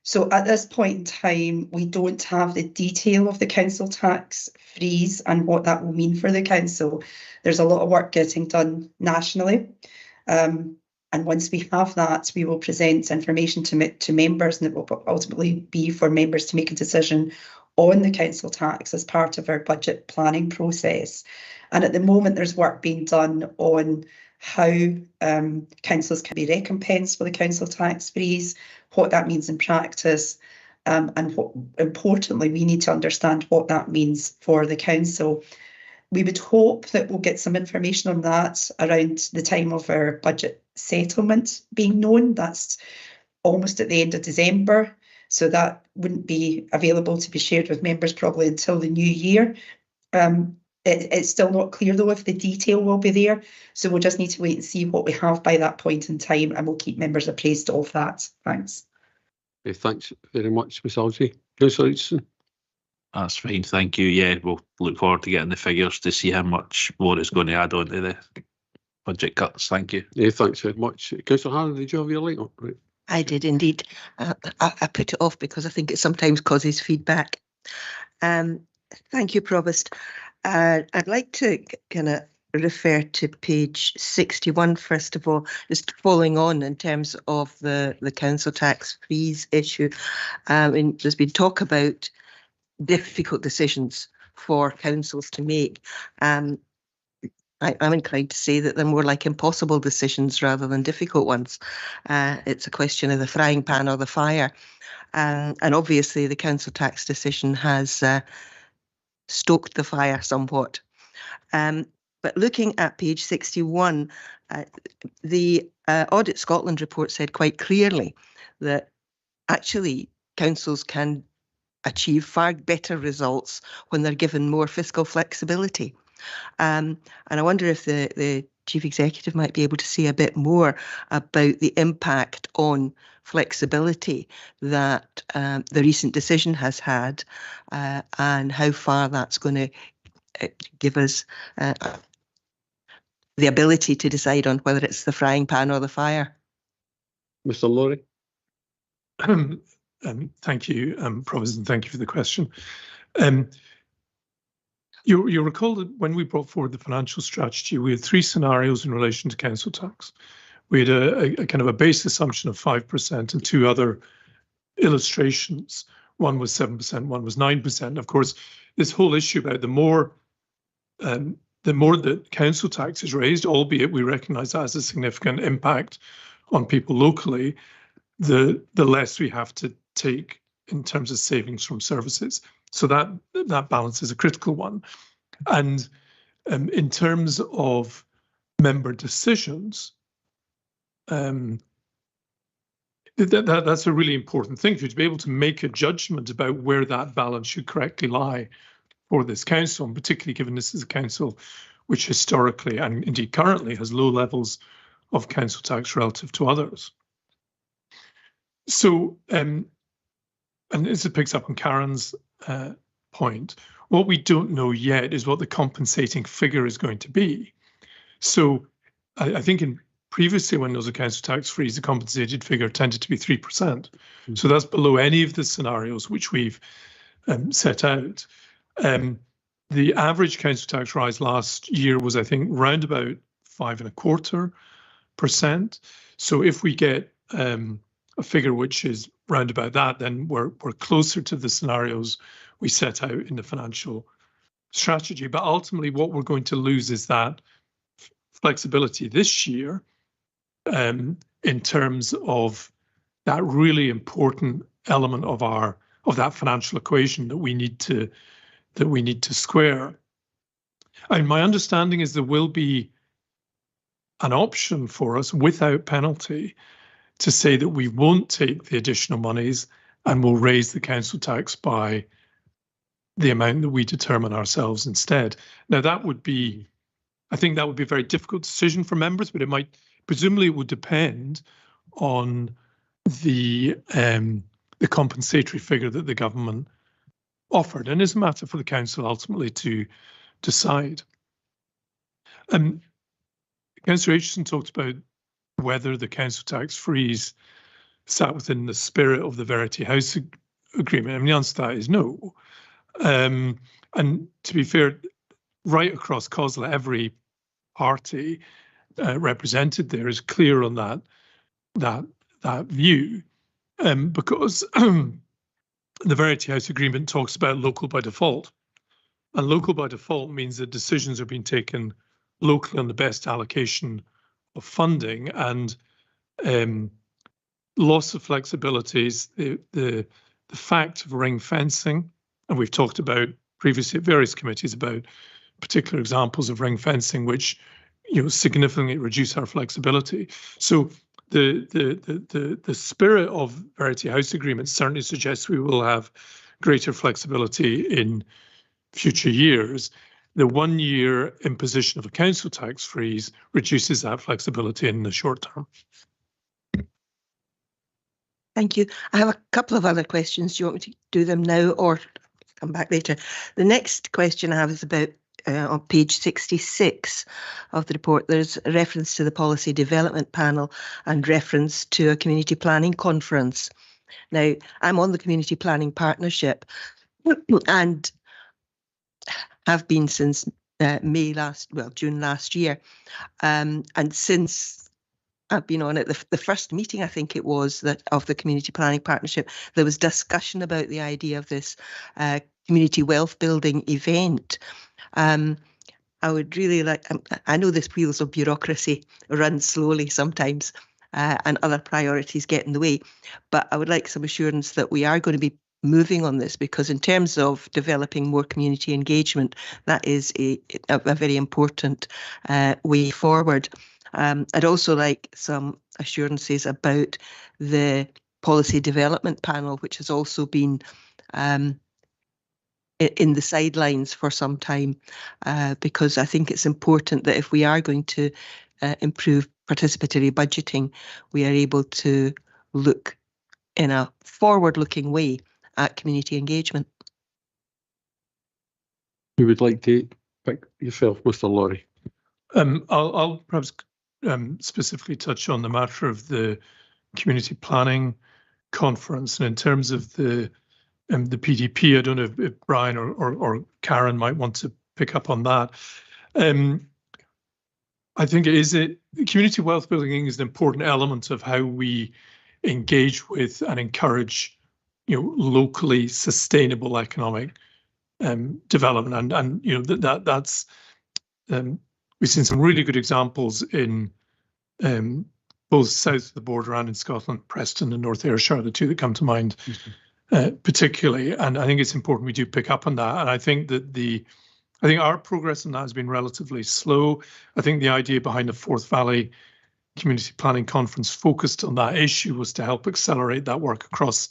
So at this point in time, we don't have the detail of the council tax freeze and what that will mean for the council. There's a lot of work getting done nationally. And once we have that, we will present information to members, and it will ultimately be for members to make a decision on the council tax as part of our budget planning process. And at the moment, there's work being done on how councils can be recompensed for the council tax freeze, what that means in practice, and what, importantly, we need to understand what that means for the council. We would hope that we'll get some information on that around the time of our budget settlement being known. That's almost at the end of December, so that wouldn't be available to be shared with members probably until the new year. It's still not clear, though, if the detail will be there. So we'll just need to wait and see what we have by that point in time, and we'll keep members appraised of that. Thanks. Okay, thanks very much, Ms. Algie. Councillor Richardson. That's fine, thank you. Yeah, we'll look forward to getting the figures to see how much more it's going to add on to the budget cuts. Thank you. Yeah, thanks very much. Councillor Hannah, did you have your light on? Right. I did indeed. I put it off because I think it sometimes causes feedback. Thank you, Provost. I'd like to kind of refer to page 61 first of all, just following on in terms of the council tax freeze issue. And there's been talk about difficult decisions for councils to make. I'm inclined to say that they're more like impossible decisions rather than difficult ones. It's a question of the frying pan or the fire. And obviously the council tax decision has stoked the fire somewhat. But looking at page 61, the Audit Scotland report said quite clearly that actually councils can achieve far better results when they're given more fiscal flexibility. And I wonder if the Chief Executive might be able to say a bit more about the impact on flexibility that the recent decision has had and how far that's going to give us the ability to decide on whether it's the frying pan or the fire. Mr. Laurie. Thank you, Provost, and thank you for the question. You'll recall that when we brought forward the financial strategy, we had three scenarios in relation to council tax. We had a kind of a base assumption of 5% and two other illustrations. One was 7%, one was 9%. Of course, this whole issue about the more that council tax is raised, albeit we recognise that has a significant impact on people locally, the less we have to take in terms of savings from services. So that balance is a critical one. And in terms of member decisions, that's a really important thing for you to be able to make a judgment about where that balance should correctly lie for this council, and particularly given this is a council which historically and indeed currently has low levels of council tax relative to others. So, and this picks up on Karen's point, what we don't know yet is what the compensating figure is going to be. So I think previously when there was a council tax freeze, the compensated figure tended to be 3%. Mm-hmm. So that's below any of the scenarios which we've set out. The average council tax rise last year was, I think, round about 5.25%. So if we get a figure which is round about that, then we're closer to the scenarios we set out in the financial strategy. But ultimately, what we're going to lose is that flexibility this year in terms of that really important element of that financial equation that we need to square. And my understanding is there will be an option for us without penalty to say that we won't take the additional monies and we'll raise the council tax by the amount that we determine ourselves instead. Now that would be, I think that would be a very difficult decision for members, but presumably it would depend on the compensatory figure that the government offered, and it's a matter for the council ultimately to decide. Councillor Aitchison talked about whether the council tax freeze sat within the spirit of the Verity House agreement. I mean, the answer to that is no. And to be fair, right across COSLA, every party represented there is clear on that view, because the Verity House agreement talks about local by default, and local by default means that decisions are being taken locally on the best allocation of funding, and loss of flexibilities, the fact of ring fencing, and we've talked about previously at various committees about particular examples of ring fencing which significantly reduce our flexibility. So the spirit of Verity House agreement certainly suggests we will have greater flexibility in future years. The 1 year imposition of a council tax freeze reduces that flexibility in the short term. Thank you. I have a couple of other questions. Do you want me to do them now or come back later? The next question I have is about on page 66 of the report. There's a reference to the Policy Development Panel and reference to a community planning conference. Now, I'm on the Community Planning Partnership and have been since June last year. And since I've been on it, the first meeting, I think it was, that of the Community Planning Partnership, there was discussion about the idea of this community wealth building event. I would really like, I know this wheels of bureaucracy run slowly sometimes and other priorities get in the way, but I would like some assurance that we are going to be moving on this, because in terms of developing more community engagement, that is a very important way forward. I'd also like some assurances about the Policy Development Panel, which has also been in the sidelines for some time, because I think it's important that if we are going to improve participatory budgeting, we are able to look in a forward-looking way at community engagement. You would like to pick yourself, Mr. Laurie? I'll perhaps specifically touch on the matter of the community planning conference, and in terms of the PDP, I don't know if Brian or Karen might want to pick up on that. I think community wealth building is an important element of how we engage with and encourage locally sustainable economic development, and that's we've seen some really good examples in both south of the border and in Scotland, Preston and North Ayrshire, the two that come to mind particularly, and I think it's important we do pick up on that. And I think that our progress on that has been relatively slow. I think the idea behind the Forth Valley Community Planning Conference focused on that issue was to help accelerate that work across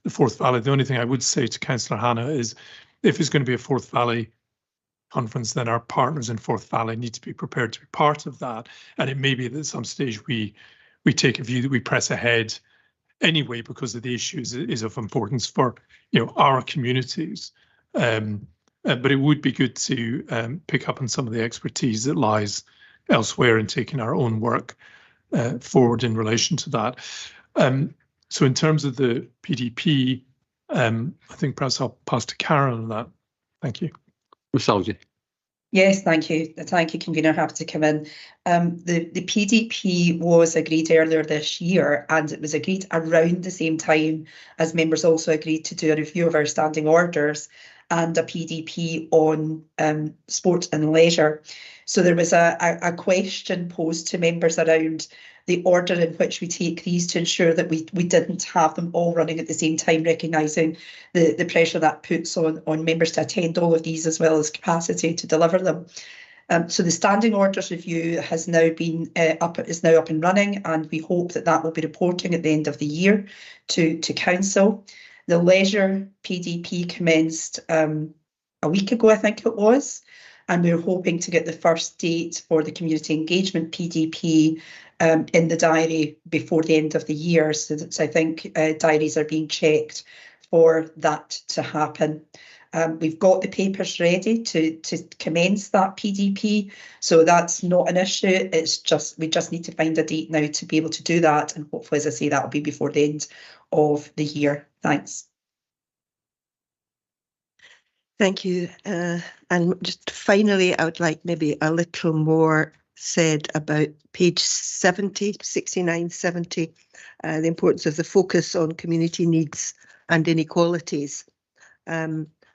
the Forth Valley. The only thing I would say to Councillor Hanna is if it's going to be a Forth Valley conference, then our partners in Forth Valley need to be prepared to be part of that. And it may be that at some stage we take a view that we press ahead anyway because of the issues is of importance for our communities. But it would be good to pick up on some of the expertise that lies elsewhere in taking our own work forward in relation to that. So in terms of the PDP, I think perhaps I'll pass to Karen on that. Thank you. Ms. Algie. Yes, thank you. Thank you, Convener. Happy to come in. The PDP was agreed earlier this year, and it was agreed around the same time as members also agreed to do a review of our standing orders and a PDP on sport and leisure. So there was a question posed to members around the order in which we take these to ensure that we didn't have them all running at the same time, recognising the pressure that puts on members to attend all of these as well as capacity to deliver them. So the standing orders review has now been is now up and running, and we hope that will be reporting at the end of the year to Council. The leisure PDP commenced a week ago, I think it was, and we're hoping to get the first date for the community engagement PDP in the diary before the end of the year. So I think diaries are being checked for that to happen. We've got the papers ready to commence that PDP, so that's not an issue. It's just we just need to find a date now to be able to do that, and hopefully, as I say, that will be before the end of the year. Thanks. Thank you. And just finally, I would like maybe a little more said about page 70, 69, 70, the importance of the focus on community needs and inequalities.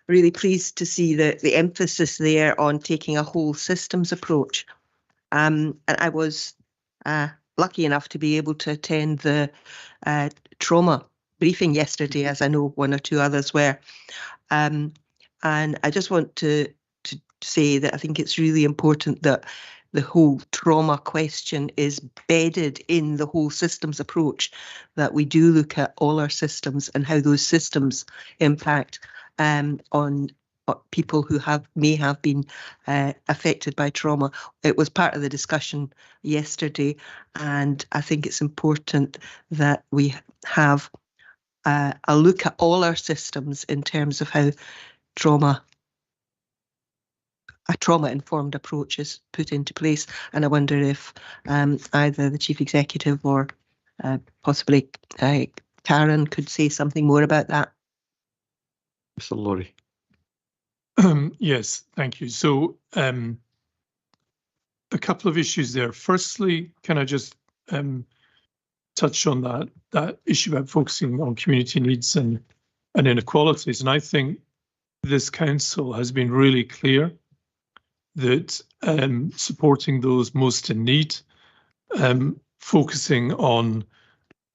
Really pleased to see the emphasis there on taking a whole systems approach. And I was lucky enough to be able to attend the trauma briefing yesterday, as I know one or two others were. And I just want to say that I think it's really important that the whole trauma question is bedded in the whole systems approach, that we do look at all our systems and how those systems impact on people who may have been affected by trauma. It was part of the discussion yesterday, and I think it's important that we have a look at all our systems in terms of how a trauma-informed approach is put into place. And I wonder if either the Chief Executive or possibly Karen could say something more about that. Mr. Laurie. Yes, thank you. So a couple of issues there. Firstly, can I just touch on that issue about focusing on community needs and inequalities? And I think this council has been really clear that supporting those most in need, focusing on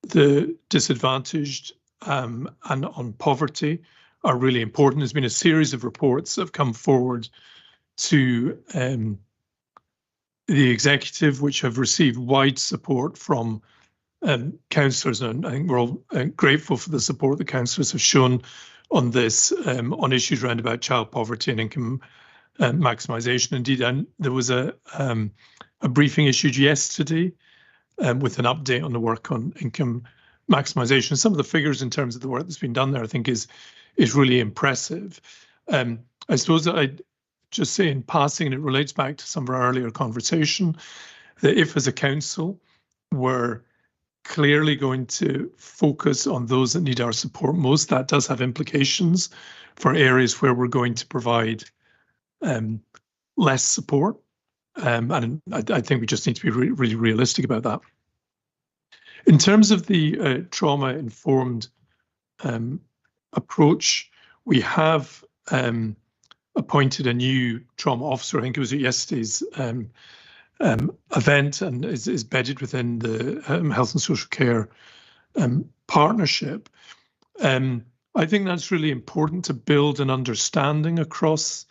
the disadvantaged and on poverty are really important. There's been a series of reports that have come forward to the executive, which have received wide support from councillors, and I think we're all grateful for the support the councillors have shown on this, on issues around about child poverty and income maximisation. Indeed, and there was a briefing issued yesterday with an update on the work on income maximisation. Some of the figures in terms of the work that's been done there, I think, is really impressive. I suppose that I'd just say in passing, and it relates back to some of our earlier conversation, that if as a council we're clearly going to focus on those that need our support most, that does have implications for areas where we're going to provide less support. And I think we just need to be really realistic about that. In terms of the trauma-informed approach, we have appointed a new trauma officer. I think it was at yesterday's event, and is bedded within the Health and Social Care partnership. I think that's really important to build an understanding across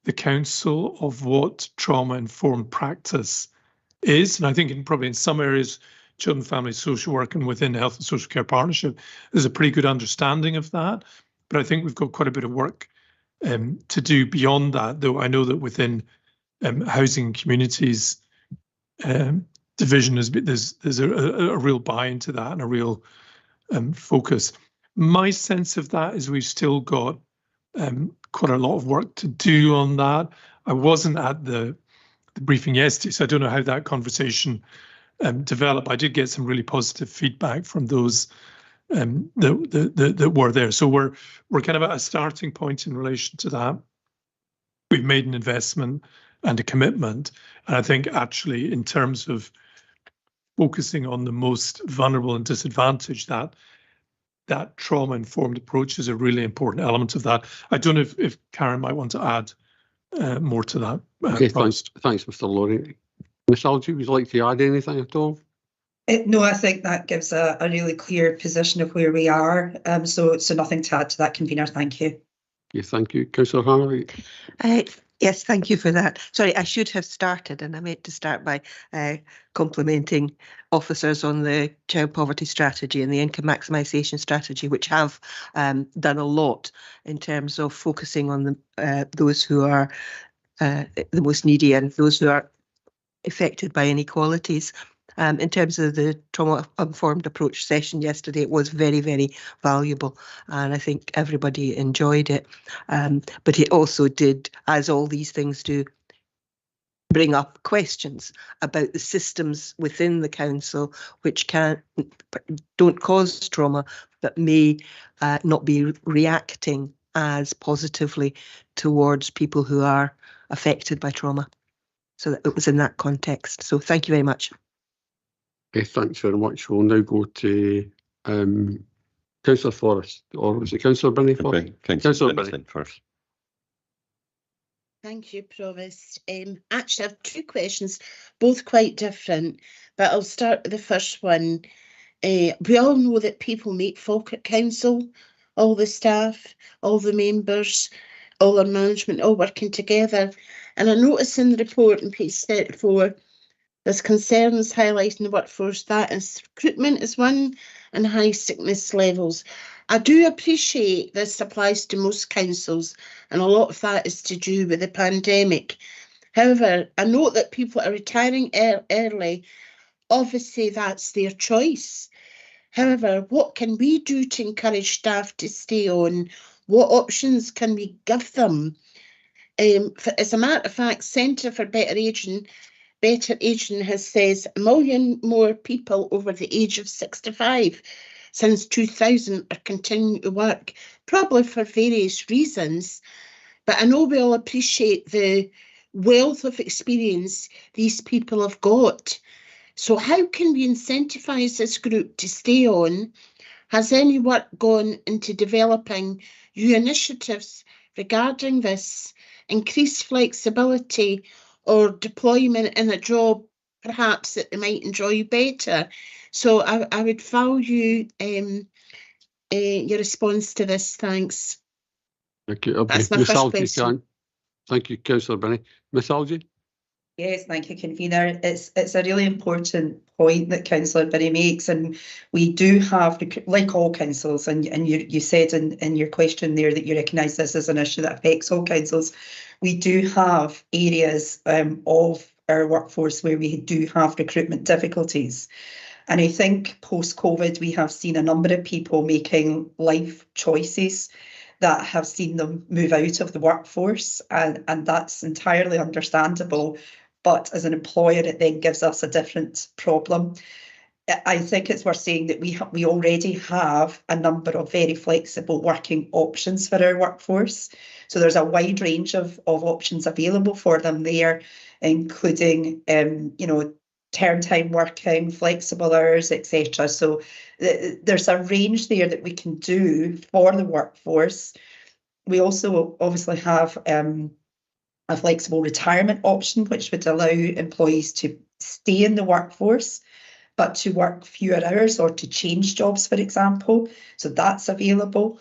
the council of what trauma-informed practice is. And I think probably in some areas, children, family, social work and within the Health and Social Care Partnership, there's a pretty good understanding of that. But I think we've got quite a bit of work to do beyond that, though I know that within housing and communities division, there's a real buy-in to that and a real focus. My sense of that is we've still got quite a lot of work to do on that. I wasn't at the briefing yesterday, so I don't know how that conversation developed. I did get some really positive feedback from those that were there. So we're kind of at a starting point in relation to that. We've made an investment and a commitment, and I think actually in terms of focusing on the most vulnerable and disadvantaged, that trauma-informed approach is a really important element of that. I don't know if Karen might want to add more to that. Okay, thanks, Mr. Laurie. Ms. Algie, would you like to add anything at all? No, I think that gives a really clear position of where we are. So nothing to add to that, Convener. Thank you. Okay, thank you. Councillor Hanley. Yes, thank you for that. Sorry, I should have started, and I meant to start by complimenting officers on the child poverty strategy and the income maximisation strategy, which have done a lot in terms of focusing on those who are the most needy and those who are affected by inequalities. In terms of the trauma-informed approach session yesterday, it was very, very valuable, and I think everybody enjoyed it. But it also did, as all these things do, bring up questions about the systems within the council which don't cause trauma, but may not be reacting as positively towards people who are affected by trauma. So it was in that context. So thank you very much. Okay, thanks very much. We'll now go to Councillor Forrest, or was it Councillor Binney first? Councillor Binney first. Thank you, Provost. Actually, I have two questions, both quite different, but I'll start with the first one. We all know that people make folk at council, all the staff, all the members, all our management, all working together. And I notice in the report on page 34, there's concerns highlighting the workforce, that is recruitment is one, and high sickness levels. I do appreciate this applies to most councils, and a lot of that is to do with the pandemic. However, I note that people are retiring early. Obviously, that's their choice. However, what can we do to encourage staff to stay on? What options can we give them? As a matter of fact, Centre for Better Ageing has says 1 million more people over the age of 65 since 2000 are continuing to work, probably for various reasons. But I know we all appreciate the wealth of experience these people have got. So how can we incentivise this group to stay on? Has any work gone into developing new initiatives regarding this, increased flexibility or deployment in a job perhaps that they might enjoy better? So I would value your response to this. Thanks. Thank you. That's my first question. Thank you, Councillor Binney. Ms. Algie? Yes, thank you, Convener. It's a really important point that Councillor Binney makes, and we do have, like all councils, and you said in your question there that you recognise this as an issue that affects all councils. We do have areas of our workforce where we do have recruitment difficulties. And I think post-COVID, we have seen a number of people making life choices that have seen them move out of the workforce, and that's entirely understandable. But as an employer, it then gives us a different problem. I think it's worth saying that we already have a number of very flexible working options for our workforce. So there's a wide range of options available for them there, including term time working, flexible hours, etc. So there's a range there that we can do for the workforce. We also obviously have a flexible retirement option, which would allow employees to stay in the workforce, but to work fewer hours or to change jobs, for example. So that's available.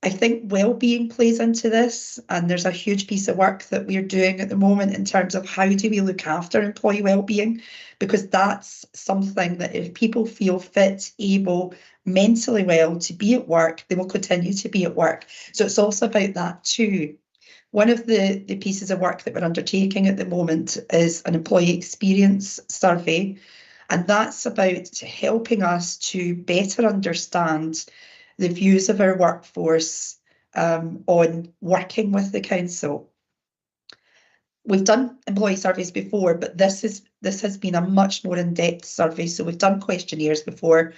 I think well-being plays into this, and there's a huge piece of work that we're doing at the moment in terms of how do we look after employee well-being, because that's something that if people feel fit, able, mentally well to be at work, they will continue to be at work. So it's also about that too. One of the pieces of work that we're undertaking at the moment is an employee experience survey, and that's about helping us to better understand the views of our workforce on working with the council. We've done employee surveys before, but this has been a much more in-depth survey. So we've done questionnaires before.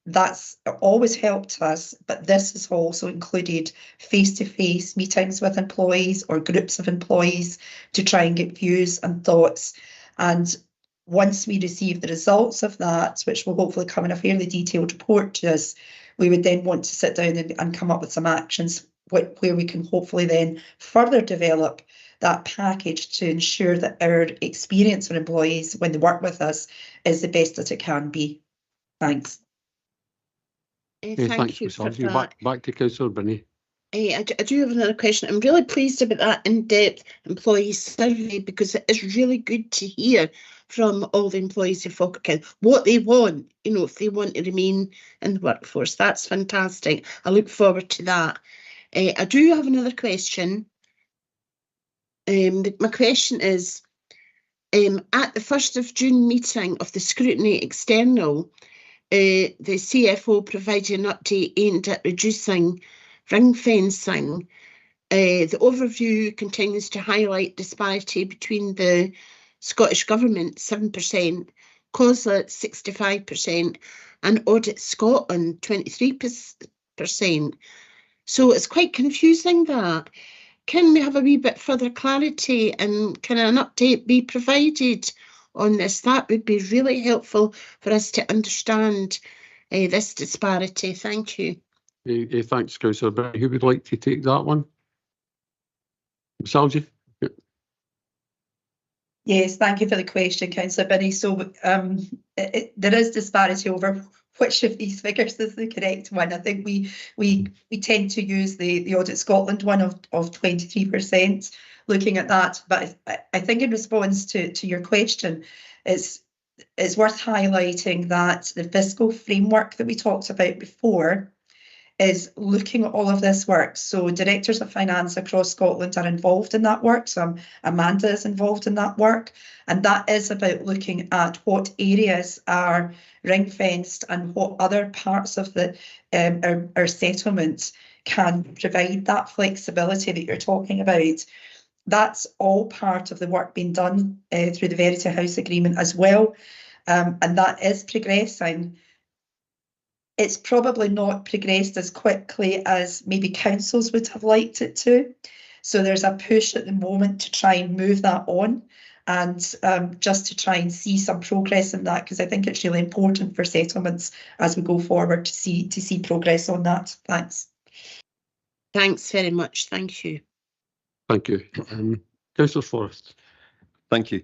That's always helped us, but this has also included face-to-face meetings with employees or groups of employees to try and get views and thoughts. And once we receive the results of that, which will hopefully come in a fairly detailed report to us, we would then want to sit down and come up with some actions where we can hopefully then further develop that package to ensure that our experience for employees when they work with us is the best that it can be. Thanks. Thank you for that. Back to Councillor Binney. I do have another question. I'm really pleased about that in-depth employee survey, because it is really good to hear from all the employees of Falkirk Council what they want, you know, if they want to remain in the workforce. That's fantastic. I look forward to that. I do have another question. My question is, at the 1st of June meeting of the Scrutiny External, the CFO provided an update aimed at reducing ring fencing. The overview continues to highlight disparity between the Scottish Government 7%, COSLA 65%, and Audit Scotland 23%. So it's quite confusing that. Can we have a wee bit further clarity, and can an update be provided on this? That would be really helpful for us to understand this disparity. Thank you. Thanks, Councillor Binney. Who would like to take that one? Salji? Yes, thank you for the question, Councillor Binney. So there is disparity over which of these figures is the correct one. I think we tend to use the Audit Scotland one of 23%, looking at that. But I think in response to your question, it's worth highlighting that the fiscal framework that we talked about before is looking at all of this work. So directors of finance across Scotland are involved in that work. So Amanda is involved in that work. And that is about looking at what areas are ring fenced and what other parts of the our settlements can provide that flexibility that you're talking about. That's all part of the work being done through the Verity House Agreement as well. And that is progressing. It's probably not progressed as quickly as maybe councils would have liked it to. So there's a push at the moment to try and move that on, and just to try and see some progress in that, because I think it's really important for settlements as we go forward to see progress on that. Thanks. Thanks very much. Thank you. Thank you. Councillor Forrest. Thank you.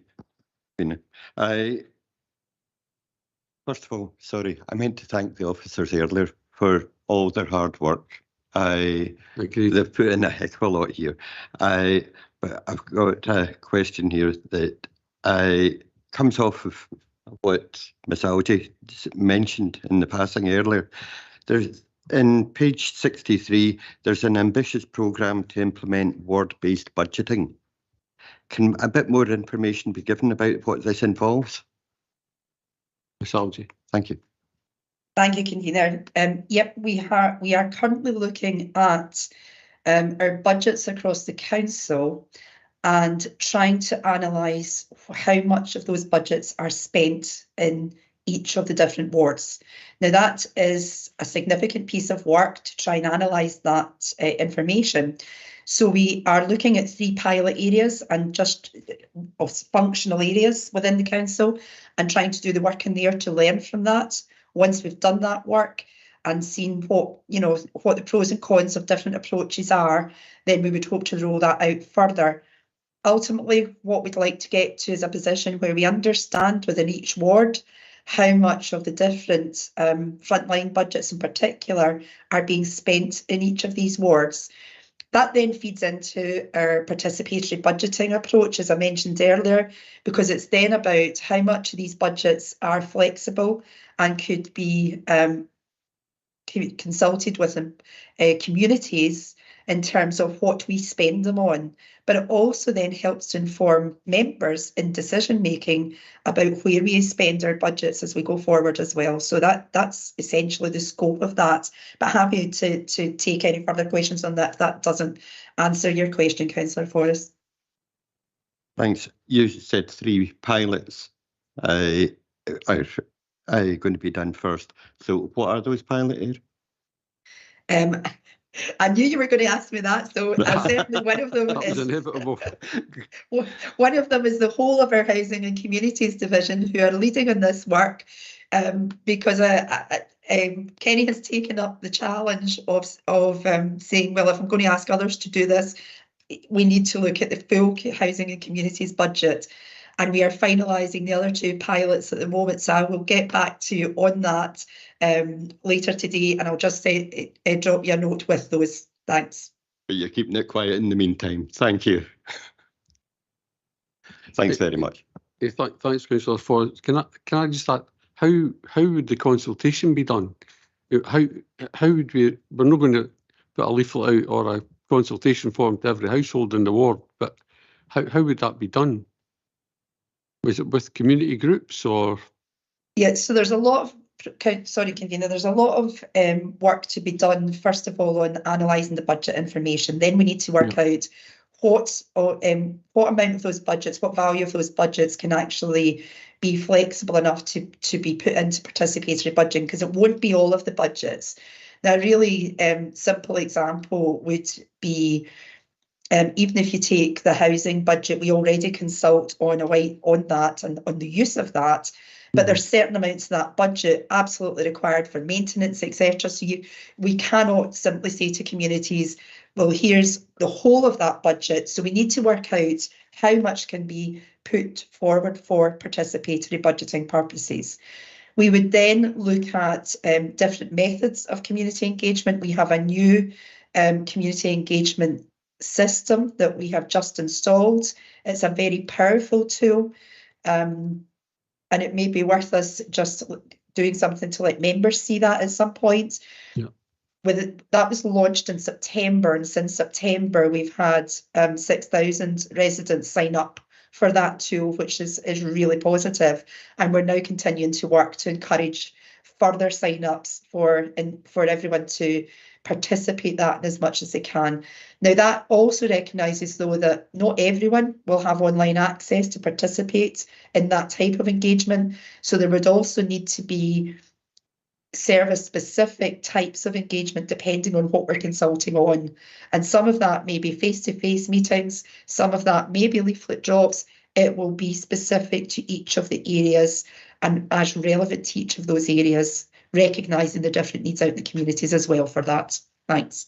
First of all, sorry, I meant to thank the officers earlier for all their hard work. They've put in a heck of a lot here. But I've got a question here that comes off of what Ms. Algie mentioned in the passing earlier. In page 63, there's an ambitious programme to implement ward-based budgeting. Can a bit more information be given about what this involves? Ms. Algie, thank you. Thank you, Convener. Yep, we are currently looking at our budgets across the council and trying to analyse how much of those budgets are spent in each of the different wards. Now, that is a significant piece of work to try and analyse that information. So we are looking at 3 pilot areas and just of functional areas within the council, and trying to do the work in there to learn from that. Once we've done that work and seen what the pros and cons of different approaches are, then we would hope to roll that out further. Ultimately, what we'd like to get to is a position where we understand within each ward how much of the different frontline budgets in particular are being spent in each of these wards. That then feeds into our participatory budgeting approach, as I mentioned earlier, because it's then about how much of these budgets are flexible and could be consulted with communities in terms of what we spend them on. But it also then helps to inform members in decision making about where we spend our budgets as we go forward as well. So that's essentially the scope of that. But happy to take any further questions on that if that doesn't answer your question, Councillor Forrest. Thanks. You said 3 pilots are going to be done first. So what are those pilot areas? I knew you were going to ask me that, so certainly one of them That was inevitable. One of them is the whole of our Housing and Communities Division, who are leading on this work, because Kenny has taken up the challenge of saying, well, if I'm going to ask others to do this, we need to look at the full Housing and Communities budget. And we are finalising the other 2 pilots at the moment, so I will get back to you on that later today, and I'll just say drop you a note with those. Thanks. But you're keeping it quiet in the meantime. Thank you. Thanks very much. Thanks, Councillor Forrest. Can I just ask, how would the consultation be done? How would we're not going to put a leaflet out or a consultation form to every household in the ward, but how would that be done? Was it with community groups or? Yeah, so there's a lot of, sorry, Convener, there's a lot of work to be done, first of all, on analysing the budget information. Then we need to work out what amount of those budgets, what value of those budgets can actually be flexible enough to be put into participatory budgeting, because it won't be all of the budgets. Now, a really simple example would be, even if you take the housing budget, we already consult on that and on the use of that, but there's certain amounts of that budget absolutely required for maintenance, etc. So we cannot simply say to communities, well, here's the whole of that budget. So we need to work out how much can be put forward for participatory budgeting purposes. We would then look at different methods of community engagement. We have a new community engagement system that we have just installed. It's a very powerful tool, and it may be worth us just doing something to let members see that at some point. Yeah. That was launched in September, and since September we've had 6,000 residents sign up for that tool, which is really positive, and we're now continuing to work to encourage further sign-ups for everyone to participate that as much as they can. Now, that also recognises, though, that not everyone will have online access to participate in that type of engagement. So there would also need to be service-specific types of engagement depending on what we're consulting on. And some of that may be face-to-face meetings, some of that may be leaflet drops. It will be specific to each of the areas and as relevant to each of those areas, recognising the different needs out in the communities as well for that. Thanks.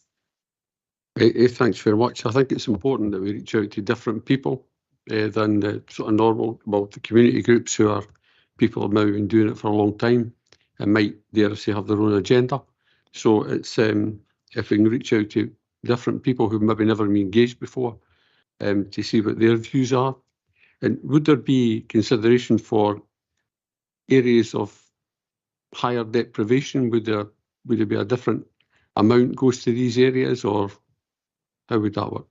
Thanks very much. I think it's important that we reach out to different people than the sort of normal, well, the community groups who are people who have now been doing it for a long time and might, dare I say, have their own agenda. So it's if we can reach out to different people who've maybe never been engaged before to see what their views are. And would there be consideration for areas of higher deprivation? Would there be a different amount goes to these areas, or how would that work?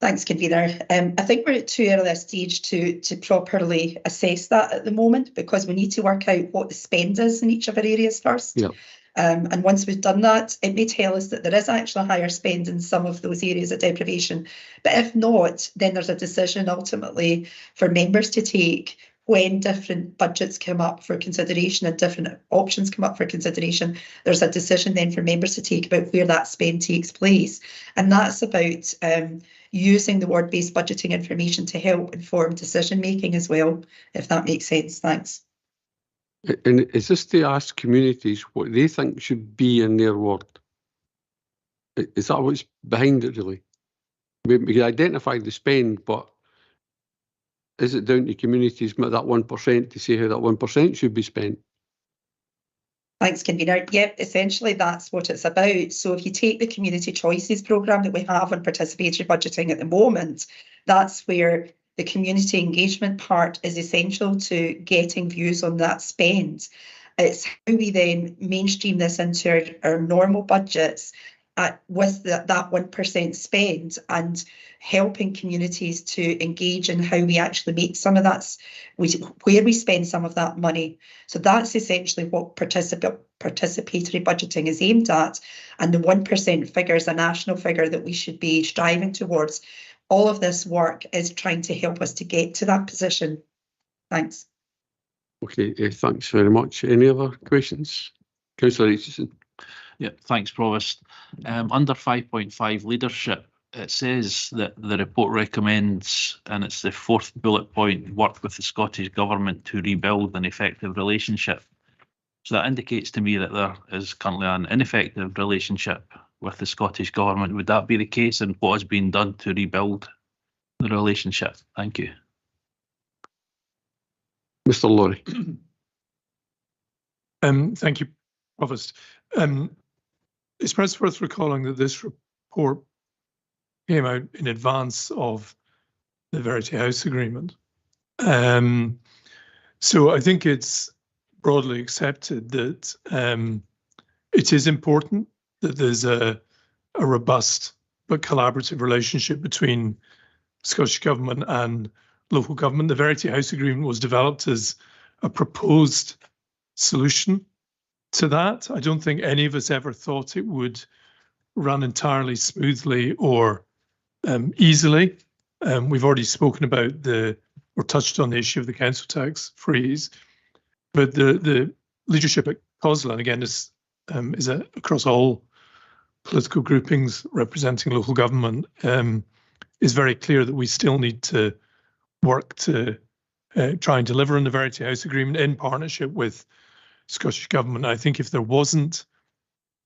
Thanks, Convener. I think we're at too early a stage to properly assess that at the moment, because we need to work out what the spend is in each of our areas first. Yeah. And once we've done that, it may tell us that there is actually a higher spend in some of those areas of deprivation. But if not, then there's a decision ultimately for members to take when different budgets come up for consideration and different options come up for consideration. There's a decision then for members to take about where that spend takes place. And that's about using the ward-based budgeting information to help inform decision making as well, if that makes sense. Thanks. And is this to ask communities what they think should be in their ward? Is that what's behind it, really? We can identify the spend, but is it down to communities with that 1% to say how that 1% should be spent? Thanks, Convener. Yep, essentially that's what it's about. So if you take the Community Choices programme that we have on participatory budgeting at the moment, that's where the community engagement part is essential to getting views on that spend. It's how we then mainstream this into our normal budgets with that 1% spend, and helping communities to engage in how we actually make some of that, where we spend some of that money. So that's essentially what participatory budgeting is aimed at. And the 1% figure is a national figure that we should be striving towards. All of this work is trying to help us to get to that position. Thanks. Okay, thanks very much. Any other questions? Councillor Aitchison. Yeah, thanks, Provost. Under 5.5 leadership, it says that the report recommends, and it's the 4th bullet point, work with the Scottish Government to rebuild an effective relationship. So that indicates to me that there is currently an ineffective relationship with the Scottish Government. Would that be the case, and what has been done to rebuild the relationship? Thank you. Mr. Laurie. Thank you, Provost. It's perhaps worth recalling that this report came out in advance of the Verity House agreement. So I think it's broadly accepted that it is important that there's a robust but collaborative relationship between Scottish Government and local government. The Verity House agreement was developed as a proposed solution to that. I don't think any of us ever thought it would run entirely smoothly or easily. We've already spoken about or touched on the issue of the council tax freeze, but the leadership at COSLA, and again, is across all political groupings representing local government, is very clear that we still need to work to try and deliver on the Verity House agreement in partnership with Scottish Government. I think if there wasn't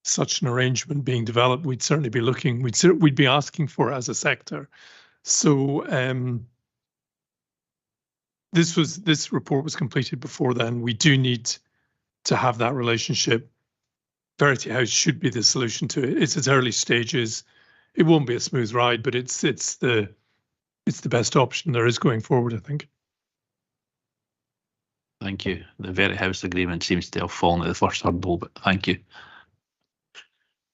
such an arrangement being developed, we'd certainly be looking, we'd be asking for it as a sector. So this report was completed before then. We do need to have that relationship. Verity House should be the solution to it. It's at early stages. It won't be a smooth ride, but it's the best option there is going forward, I think. Thank you. The Verity House agreement seems to have fallen at the first hurdle, but thank you.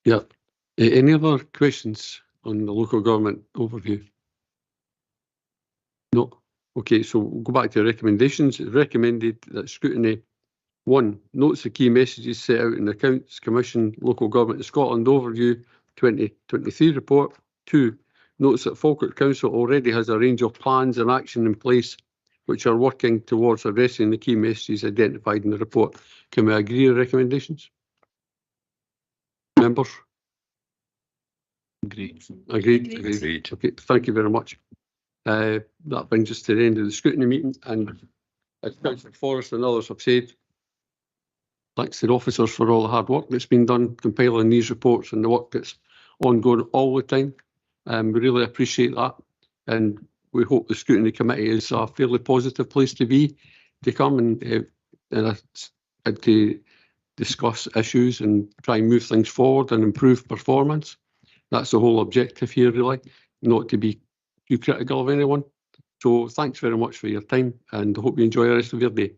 Yeah. Any other questions on the local government overview? No. Okay, so we'll go back to recommendations. It's recommended that Scrutiny 1 notes the key messages set out in the Accounts Commission Local Government of Scotland Overview 2023 report. 2 notes that Falkirk Council already has a range of plans and action in place which are working towards addressing the key messages identified in the report. Can we agree on recommendations? Members? Agreed. Agreed. Okay, thank you very much. That brings us to the end of the scrutiny meeting, and as Councillor Forrest and others have said, thanks to the officers for all the hard work that's been done compiling these reports and the work that's ongoing all the time. We really appreciate that, and we hope the Scrutiny Committee is a fairly positive place to come and to discuss issues and try and move things forward and improve performance. That's the whole objective here, really, not to be too critical of anyone. So thanks very much for your time, and I hope you enjoy the rest of your day.